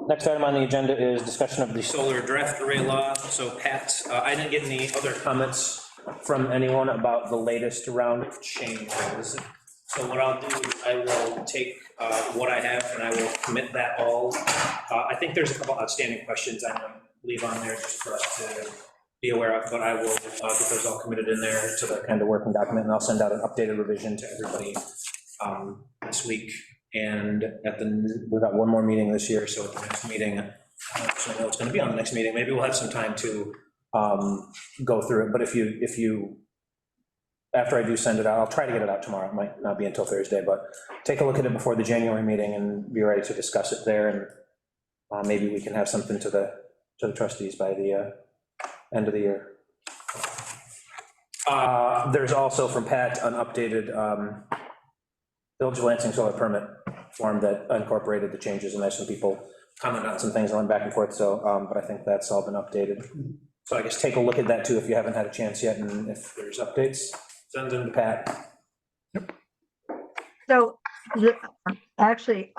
Next item on the agenda is discussion of the solar draft array law. So Pat, I didn't get any other comments from anyone about the latest round of changes. So what I'll do is I will take what I have and I will commit that all. I think there's a couple outstanding questions I might leave on there just for us to be aware of, but I will get those all committed in there to the kind of working document, and I'll send out an updated revision to everybody this week. And we've got one more meeting this year, so at the next meeting, so I know it's gonna be on the next meeting, maybe we'll have some time to go through it, but if you, after I do send it out, I'll try to get it out tomorrow, it might not be until Thursday, but take a look at it before the January meeting and be ready to discuss it there, and maybe we can have something to the trustees by the end of the year. There's also from Pat an updated Village of Lansing solar permit form that incorporated the changes, and there's some people commented on some things and went back and forth, so, but I think that's all been updated. So I guess take a look at that too if you haven't had a chance yet, and if there's updates, send them to Pat. So, actually,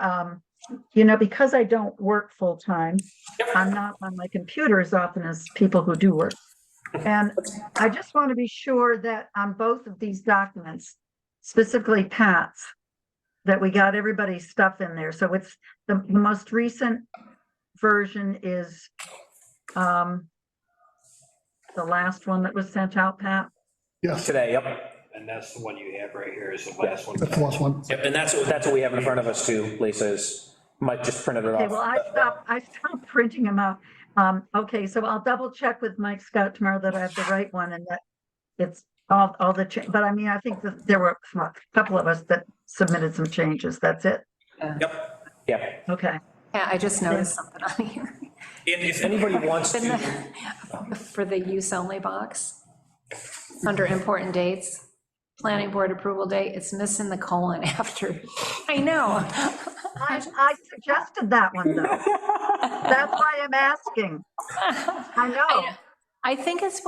because I don't work full-time, I'm not on my computer as often as people who do work. And I just want to be sure that on both of these documents, specifically Pat's, that we got everybody's stuff in there. So it's, the most recent version is the last one that was sent out, Pat? Yes, Today, yep. And that's the one you have right here is the last one. that's the last one. Yep, and that's what we have in front of us too, Lisa, is, Mike just printed it off. Okay, well, I stopped printing them out. Okay, so I'll double check with Mike Scott tomorrow that I have the right one and that it's all the, but I mean, I think that there were a couple of us that submitted some changes. That's it. Yep, yeah. Okay. Yeah, I just noticed something on here. And if anybody wants to, For the use only box, under important dates, planning board approval date, it's missing the colon after. I know. I suggested that one though. That's why I'm asking. I know. I think it's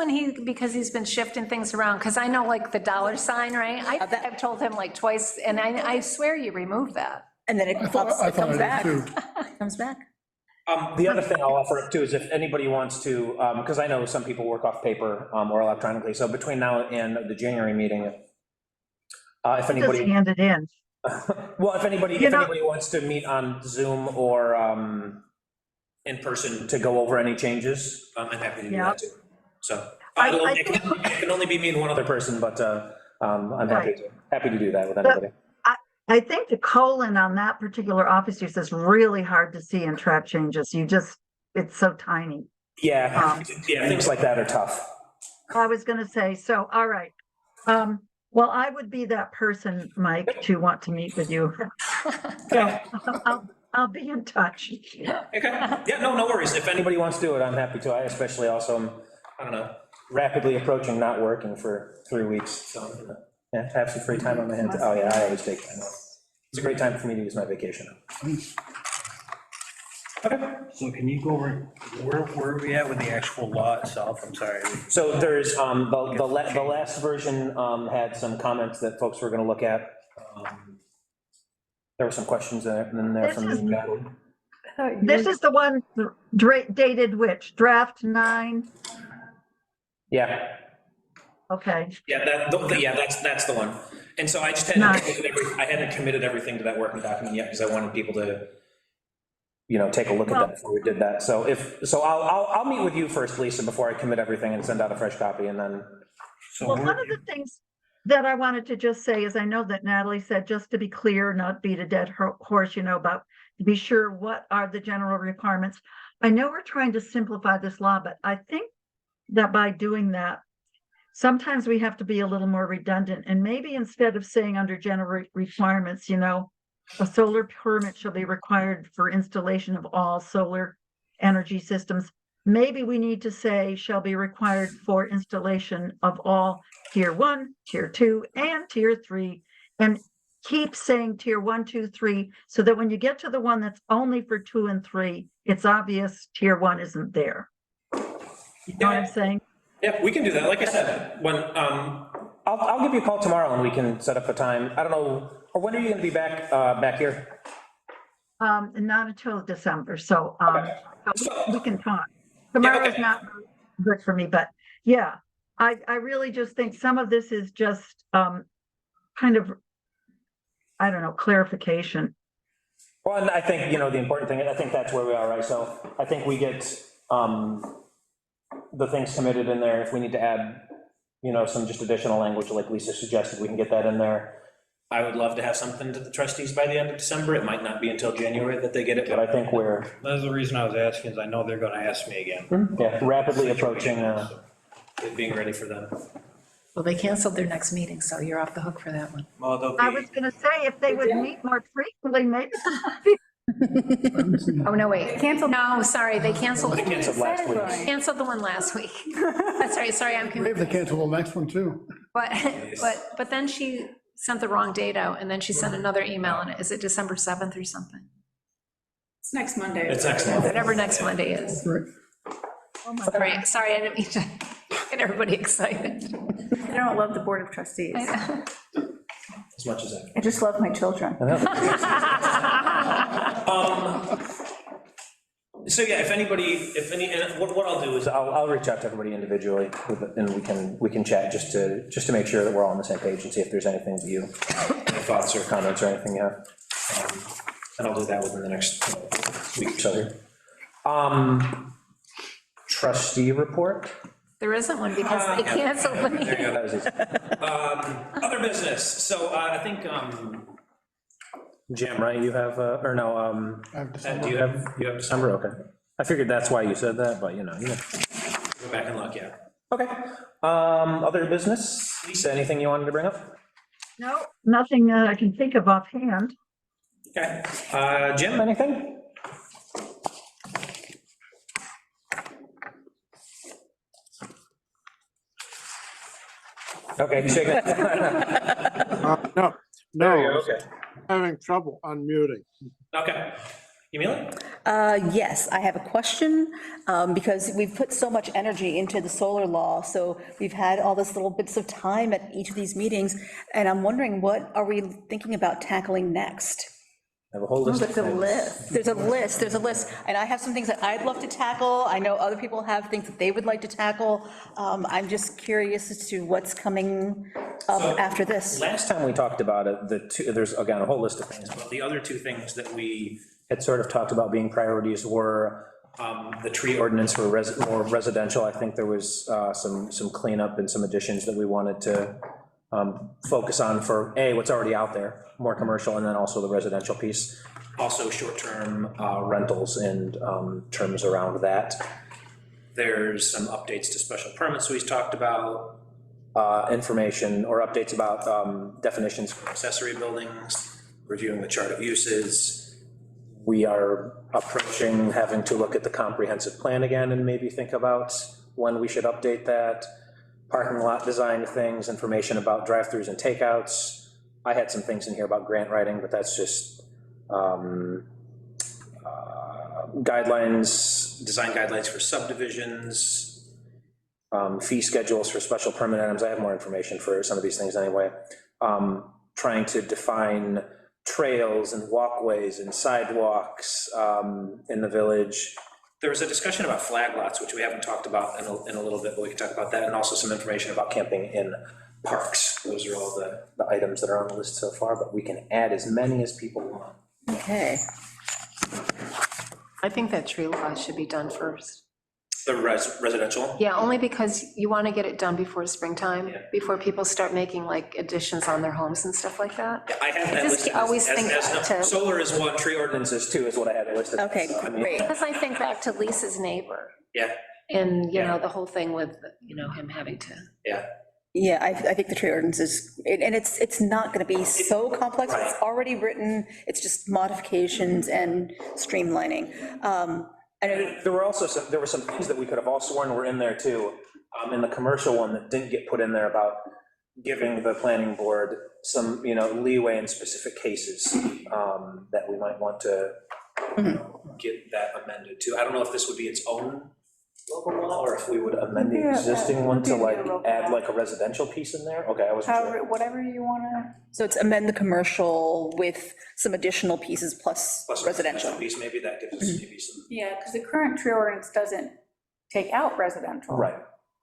because he's been shifting things around, because I know like the dollar sign, right? I've told him like twice, and I swear you removed that. And then it I thought comes I back. did too. Comes back. the other thing I'll offer up too is if anybody wants to, because I know some people work off paper or electronically, so between now and the January meeting, if Just anybody, hand it in. well, if anybody wants to meet on Zoom or in person to go over any changes, I'm happy to do that too. So it can only be me and one other person, but I'm happy to do that with anybody. I think the colon on that particular office use is really hard to see in track changes. It's so tiny. Yeah, things like that are tough. I was gonna say, so, all right. Well, I would be that person, Mike, to want to meet with you. So I'll be in touch. Okay, yeah, no worries. If anybody wants to do it, I'm happy to. I especially also am, I don't know, rapidly approaching not working for 3 weeks, so, yeah, have some free time on my hands. Oh, yeah, I always take time off. It's a great time for me to use my vacation. Okay. So can you go over, where are we at with the actual law itself? I'm sorry. So there's, the last version had some comments that folks were gonna look at. There were some questions there, and then there from. This is the one dated which, draft 9? Yeah. Okay. Yeah, that's the one. And so I just hadn't committed everything to that working document yet, because I wanted people to, take a look at that before we did that. So I'll meet with you first, Lisa, before I commit everything and send out a fresh copy, and then. Well, one of the things that I wanted to just say is I know that Natalie said, just to be clear, not beat a dead horse, about to be sure what are the general requirements. I know we're trying to simplify this law, but I think that by doing that, sometimes we have to be a little more redundant, and maybe instead of saying under general requirements, a solar permit shall be required for installation of all solar energy systems. Maybe we need to say shall be required for installation of all tier 1, tier 2, and tier 3, and keep saying tier 1, 2, 3, so that when you get to the one that's only for 2 and 3, it's obvious tier 1 isn't there. You know what I'm saying? Yeah, we can do that. Like I said, when I'll give you a call tomorrow and we can set up a time. I don't know, or when are you going to be back here? Not until December, so we can talk. Tomorrow is not good for me, but yeah, I really just think some of this is just kind of, I don't know, clarification. Well, and I think, the important thing, I think that's where we are, right? So I think we get the things committed in there. If we need to add, some just additional language like Lisa suggested, we can get that in there. I would love to have something to the trustees by the end of December. It might not be until January that they get it, but I think we're. That's the reason I was asking, is I know they're gonna ask me again. Yeah, rapidly approaching it being ready for them. Well, they canceled their next meeting, so you're off the hook for that one. Well, I was gonna say, if they would meet more frequently, maybe. Oh, no, wait, canceled, no, sorry, they canceled. They canceled last week. Canceled the one last week. That's right, sorry, I'm Maybe confused. they cancel the next one too. But then she sent the wrong date out, and then she sent another email, and is it December 7th or something? It's next Monday. It's next month. Whatever next Monday is. Right. Sorry, I didn't mean to get everybody excited. I don't love the Board of Trustees. As much as I just love my children. So yeah, and what I'll do is I'll reach out to everybody individually, and we can chat just to make sure that we're all on the same page and see if there's anything that any thoughts or comments or anything you have. And I'll do that within the next week or so here. Trustee report? There isn't one because they canceled the meeting. There you go, that was easy. Other business, so I think, Jim, right, you have, or no, I have do you have December, okay. I figured that's why you said that, but you know, go back and look, yeah. Okay, other business? Lisa, anything you wanted to bring up? No, nothing I can think of offhand. Okay, Jim, anything? Okay, shake it. No, There you no, go, okay. having trouble unmuting. Okay. Yumila? Yes, I have a question, because we've put so much energy into the solar law, so we've had all this little bits of time at each of these meetings, and I'm wondering, what are we thinking about tackling next? I have a whole list of There's a things. list, there's a list, and I have some things that I'd love to tackle. I know other people have things that they would like to tackle. I'm just curious as to what's coming up after this. Last time we talked about it, there's, again, a whole list of things, but the other two things that we had sort of talked about being priorities were the tree ordinance for more residential. I think there was some cleanup and some additions that we wanted to focus on for, A, what's already out there, more commercial, and then also the residential piece. Also short-term rentals and terms around that. There's some updates to special permits we've talked about, information or updates about definitions for accessory buildings, reviewing the chart of uses. We are approaching having to look at the comprehensive plan again and maybe think about when we should update that. Parking lot design things, information about drive-throughs and takeouts. I had some things in here about grant writing, but that's just guidelines, design guidelines for subdivisions, fee schedules for special permit items. I have more information for some of these things anyway. Trying to define trails and walkways and sidewalks in the village. There was a discussion about flag lots, which we haven't talked about in a little bit, but we can talk about that, and also some information about camping in parks. Those are all the items that are on the list so far, but we can add as many as people want. Okay. I think that tree law should be done first. The residential? Yeah, only because you want to get it done before springtime, Yeah. before people start making like additions on their homes and stuff like that. I have that just listed always think to- solar is one, tree ordinance is two, is what I had listed. Okay, So, I mean, great. Because I think back to Lisa's neighbor Yeah, and, you Yeah. know, the whole thing with, you know, him having to. yeah. Yeah, I think the tree ordinance is, and it's not going to be so complex. It's Right. already written. It's just modifications and streamlining. And There were also there were some things that we could have all sworn were in there too, in the commercial one that didn't get put in there about giving the planning board some, leeway in specific cases that we might want to get that amended to. I don't know if this would be its own local law, or if we would amend the Yeah, existing one to would be like a local add law. like a residential piece in there? Okay, I wasn't However, sure. whatever you want to. so it's amend the commercial with some additional pieces plus Plus a residential. piece, maybe that gives us maybe some. Yeah, because the current tree ordinance doesn't take out residential. Right.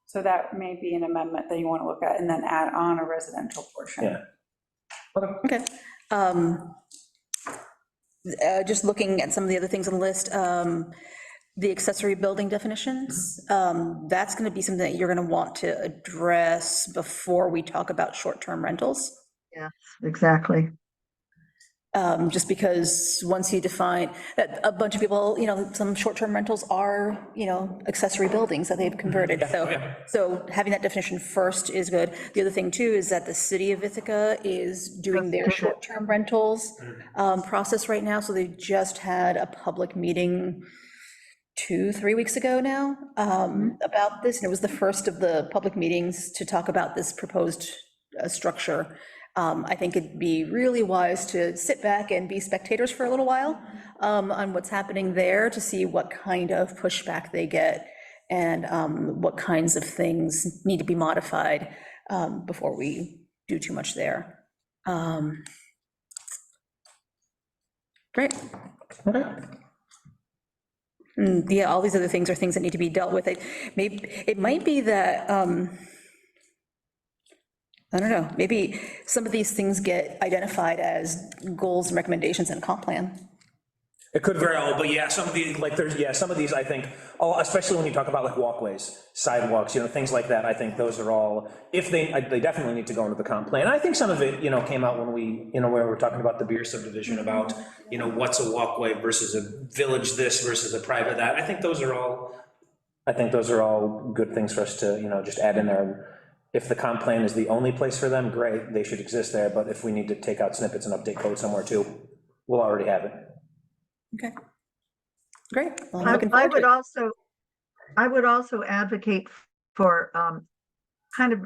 So that may be an amendment that you want to look at and then add on a residential portion. Yeah. Okay. Just looking at some of the other things on the list, the accessory building definitions, that's going to be something that you're going to want to address before we talk about short-term rentals. Yes, exactly. Just because once you define, a bunch of people, some short-term rentals are, accessory buildings that they've converted. So having that definition first is good. The other thing too is that the city of Ithaca is doing their short-term rentals process right now. So they just had a public meeting 2-3 weeks ago now about this. And it was the first of the public meetings to talk about this proposed structure. I think it'd be really wise to sit back and be spectators for a little while on what's happening there, to see what kind of pushback they get and what kinds of things need to be modified before we do too much there. Great. Okay. Yeah, all these other things are things that need to be dealt with. It might be that, I don't know, maybe some of these things get identified as goals and recommendations in a comp plan. It could very well, but yeah, some of these, like, there's, yeah, some of these, I think, oh, especially when you talk about like walkways, sidewalks, things like that, I think those are all, if they definitely need to go into the comp plan. I think some of it, came out when we, where we're talking about the beer subdivision, about, what's a walkway versus a village this versus a private that. I think those are all good things for us to, just add in there. If the comp plan is the only place for them, great, they should exist there, but if we need to take out snippets and update code somewhere too, we'll already have it. Okay. Great. Well, I'm I looking forward to it. I would also advocate for kind of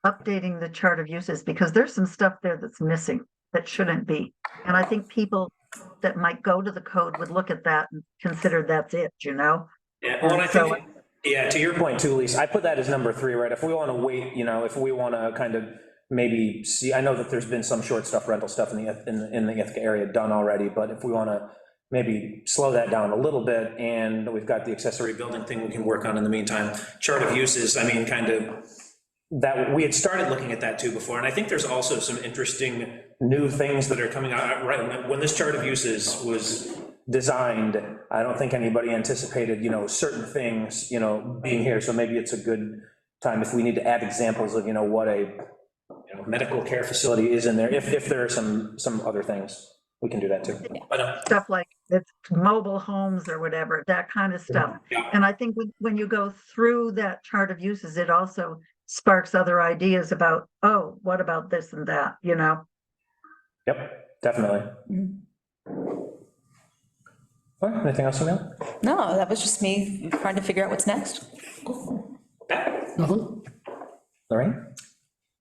updating the chart of uses, because there's some stuff there that's missing that shouldn't be. And I think people that might go to the code would look at that and consider that's it, Yeah, well, I think, yeah, to your point too, Lisa, I put that as number 3, right? If we want to wait, if we want to kind of maybe see, I know that there's been some short stuff, rental stuff in the Ithaca area done already, but if we want to maybe slow that down a little bit, and we've got the accessory building thing we can work on in the meantime. Chart of uses, I mean, kind of, that we had started looking at that too before, and I think there's also some interesting new things that are coming out, right? When this chart of uses was designed, I don't think anybody anticipated, certain things, being here, so maybe it's a good time if we need to add examples of, what a medical care facility is in there, if there are some other things. We can do that too. Stuff like it's mobile homes or whatever, that kind of stuff. Yeah. And I think when you go through that chart of uses, it also sparks other ideas about, oh, what about this and that, Yep, definitely. All right, anything else, Emil? No, that was just me trying to figure out what's next. Nothing? Lorraine?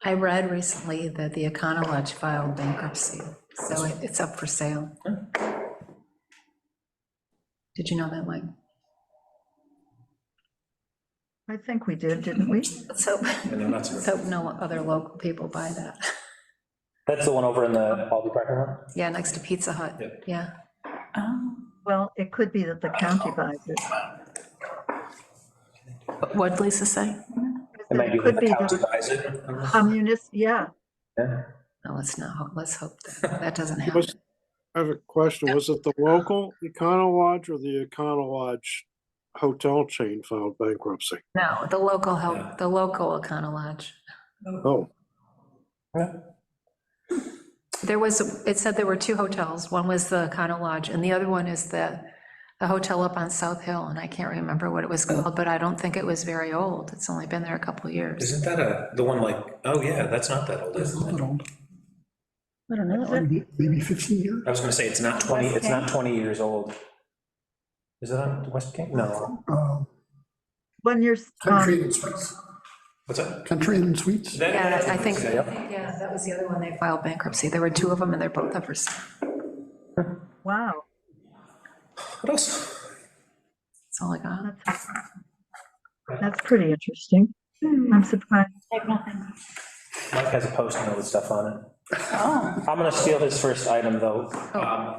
I read recently that the Econo Lodge filed bankruptcy, so it's up for sale. Did you know that, Mike? I think we did, didn't we? Let's hope no other local people buy that. That's the one over in the Aldi parking lot? Yeah, next to Pizza Hut, yeah. Well, it could be that the county buys it. What'd Lisa say? It might be Could when the be county the- buys it. Yeah. Yeah. No, let's hope that doesn't happen. I have a question. Was it the local Econo Lodge or the Econo Lodge hotel chain filed bankruptcy? No, the local Econo Lodge. Oh, It said there were 2 hotels. One was the Econo Lodge, and the other one is the hotel up on South Hill, and I can't remember what it was called, but I don't think it was very old. It's only been there a couple of years. Isn't that the one like, oh yeah, that's not that old, It's is not it? that old. I don't know. Maybe 15 years? I was gonna say, it's not 20 years old. Is it on West King? No. When you're, Country and Suites. What's that? Country and Suites. Yeah, I think, Yep. yeah, that was the other one they filed bankruptcy. There were 2 of them, and they're both up for sale. wow. What else? That's all I got. That's pretty interesting. I'm surprised. Mike has a post-it note with stuff on it. Oh, I'm gonna steal his first item, though.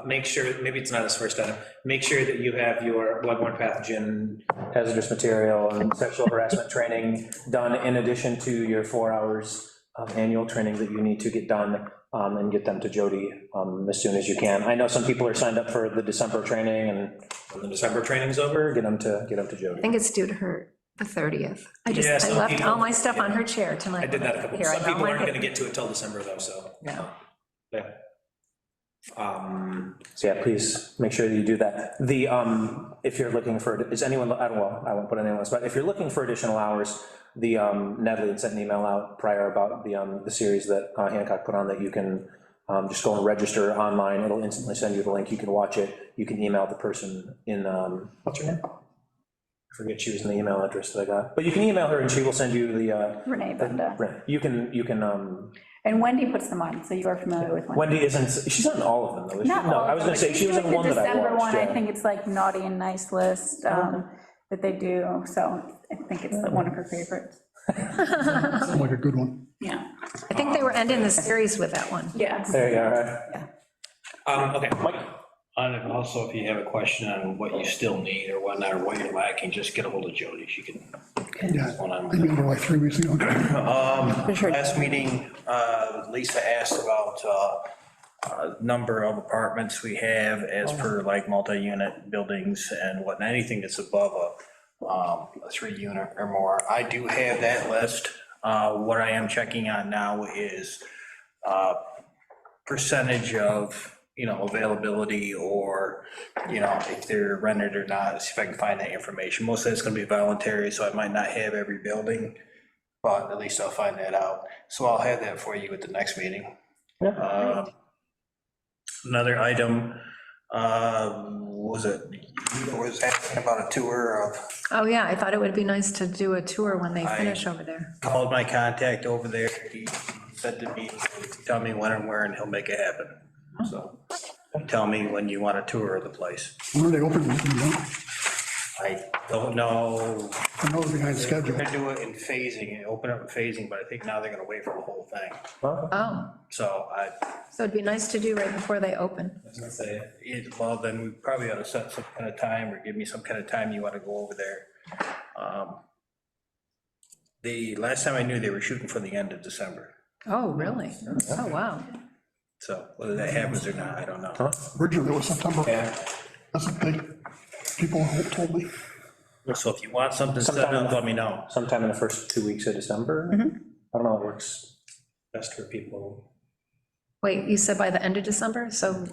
Make sure, maybe it's not his first item, make sure that you have your bloodborne pathogen, hazardous material, and sexual harassment training done in addition to your 4 hours of annual training that you need to get done, and get them to Jody as soon as you can. I know some people are signed up for the December training, and when the December training's over, get them to Jody. I think it's due to her the 30th. Yeah, I some left people- all my stuff on her chair tonight. I did that a couple, Here, I some got people my aren't gonna paper. get to it till December, though, so. No. Yeah. So yeah, please make sure that you do that. If you're looking for, is anyone, I won't put anyone on the spot. If you're looking for additional hours, Natalie had sent an email out prior about the series that Hancock put on, that you can just go and register online. It'll instantly send you the link. You can watch it. You can email the person in, what's her name? I forget, she was in the email address that I got. But you can email her and she will send you the. Renee Benda. You can. And Wendy puts them on, so you are familiar with Wendy. Wendy isn't, she's not in all of them, though, is she? Not No, all I of was them, gonna say, but she was she's in with one the that I December watched, one, I yeah. think it's like naughty and nice list that they do, so I think it's one of her favorites. Sounds like a good one. Yeah. I think they were ending the series with that one. Yeah. There you are. Okay, Mike? And also, if you have a question on what you still need or whatnot, or what you're lacking, just get a hold of Jody. She can. Yeah, One on. I emailed her like 3 weeks ago. Last meeting, Lisa asked about number of apartments we have as per like multi-unit buildings and whatnot, anything that's above a 3-unit or more. I do have that list. What I am checking on now is percentage of, availability, or, if they're rented or not, see if I can find that information. Most of it's gonna be voluntary, so I might not have every building, but at least I'll find that out. So I'll have that for you at the next meeting. Another item, was asking about a tour of. Oh, yeah, I thought it would be nice to do a tour when they I- finish over there. Called my contact over there, he said to me, tell me when and where, and he'll make it happen. So, tell me when you want a tour of the place. When are they open? You know? I don't know. I know it's behind They're schedule. gonna do it in phasing, open up in phasing, but I think now they're gonna wait for the whole thing. Oh, So so it'd be nice to do right before they open. well, then we probably ought to set some kind of time, or give me some kind of time you want to go over there. The last time I knew, they were shooting for the end of December. Oh, really? Oh, wow. So whether that happens or not, I don't know. Originally, it was September. That's what people told me. So if you want something set up, let me know. Sometime in the first 2 weeks of December. I don't know, it works best for people. Wait, you said by the end of December? So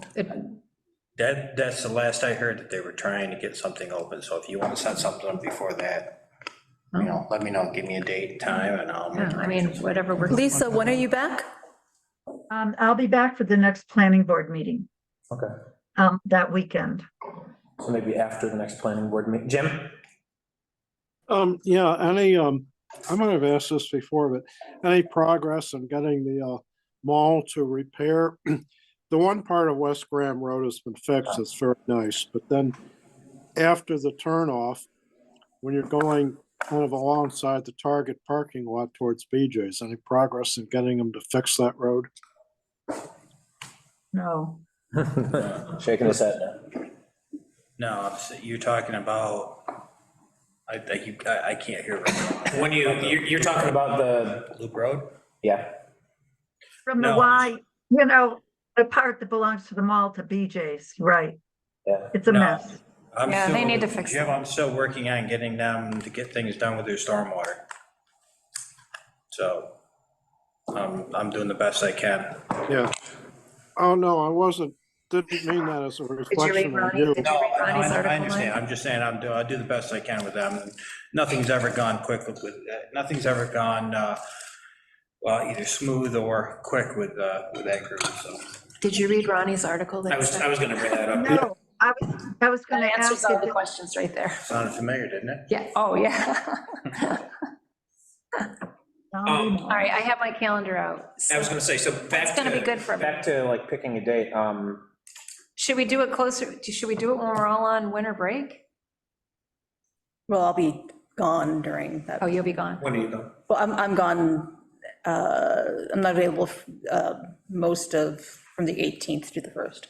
That's the last I heard, that they were trying to get something open. So if you want to set something up before that, let me know, give me a date and time, and I'll. yeah, I mean, whatever works. Lisa, when are you back? I'll be back for the next planning board meeting, Okay, that weekend. so maybe after the next planning board meeting. Jim? Yeah, I might have asked this before, but any progress in getting the mall to repair? The one part of West Graham Road has been fixed, it's very nice, but then after the turnoff, when you're going kind of alongside the Target parking lot towards BJ's, any progress in getting them to fix that road? No. Shaking his head now. No, you're talking about, I can't hear right now. When you're talking about the, Loop Road? yeah, From the No. Y, the part that belongs to the mall to BJ's, right? yeah. It's a No. mess. Yeah, they need to fix Jim, that. I'm still working on getting them to get things done with their stormwater. So, I'm doing the best I can. Yeah. Oh, no, didn't mean that as a reflection on you. Did you read Ronnie's I article, understand, Mike? I'm just saying, I'll do the best I can with them. Nothing's ever gone quick nothing's ever gone, either smooth or quick with that group, so. Did you read Ronnie's article? I was gonna bring that up. No, I was gonna That answers ask all the if, questions right there. Sounded familiar, didn't it? Yeah, oh, yeah. All right, I have my calendar out. I was gonna say, so back It's gonna be good for back to like picking a date, Should we do it closer, should we do it when we're all on winter break? Well, I'll be gone during that. Oh, you'll be gone. when do you go? Well, I'm gone, I'm not available most of, from the 18th to the 1st.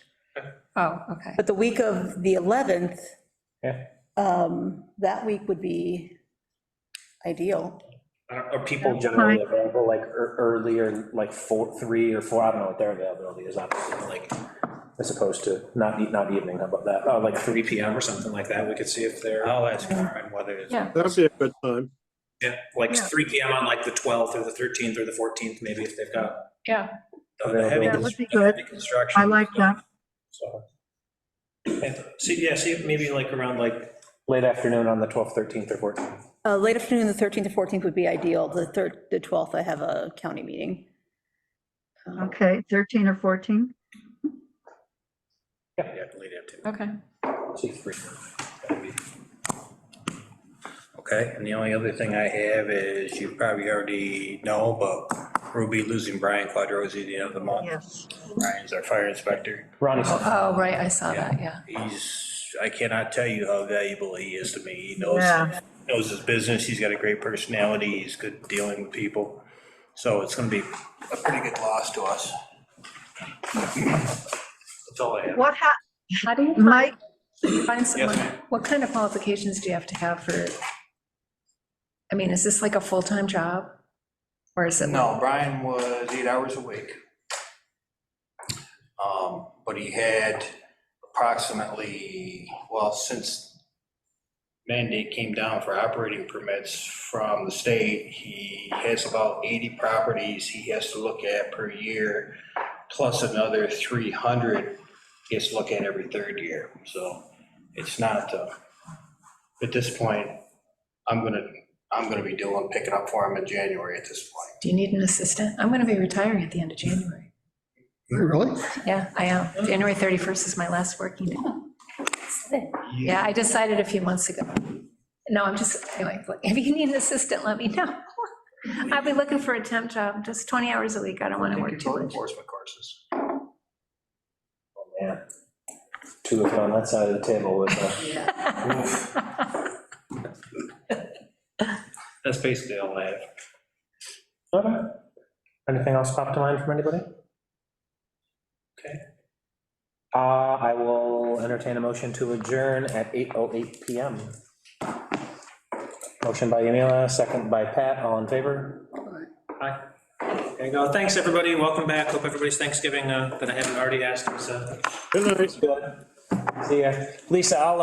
Oh, okay. But the week of the 11th, Yeah. that week would be ideal. Are people generally available like earlier, like 3 or 4, I don't know what their availability is, obviously, like, as opposed to not evening, how about that? Like 3 PM or something like that, we could see if they're. I'll ask Karen whether it's. Yeah. That'd be a good time. Yeah, like Yeah. 3 PM on like the 12th or the 13th or the 14th, maybe if they've got. Yeah. The heavy That would be heavy good. construction. I like that. So. See, maybe like around like late afternoon on the 12th, 13th, or 14th. Late afternoon, the 13th or 14th would be ideal. The 12th, I have a county meeting. Okay, 13 or 14? Yeah, late afternoon. Okay. See, 3. Okay, and the only other thing I have is, you probably already know, but we'll be losing Brian Quadrosi the end of the month. Yes. Brian's our fire inspector. Ronnie's. Oh, right, I saw that, yeah. I cannot tell you how valuable he is to me. He Yeah. knows his business, he's got a great personality, he's good dealing with people. So it's gonna be a pretty good loss to us. That's all I have. What How do you Mike, find someone, ma'am. what kind of qualifications do you have to have for, I mean, is this like a full-time job? Or is it? No, Brian was 8 hours a week. But he had approximately, well, since mandate came down for operating permits from the state, he has about 80 properties he has to look at per year, plus another 300 he has to look at every third year. So it's not, at this point, I'm gonna be picking up for him in January at this point. Do you need an assistant? I'm going to be retiring at the end of January. Really? Yeah, I am. January 31st is my last working day. Yeah, I decided a few months ago. No, I'm just, anyway, if you need an assistant, let me know. I'll be looking for a temp job, just 20 hours a week. I don't want to work too much. Enforcement courses. Yeah. Two of them on that side of the table with, That's basically all I have. okay. Anything else pop to mind from anybody? Okay. I will entertain a motion to adjourn at 8:08 PM. Motion by Yamila, second by Pat, all in favor? Aye. There you go, thanks, everybody, welcome back, hope everybody's Thanksgiving, that I haven't already asked, was, Good night. good. See ya. Lisa, I'll,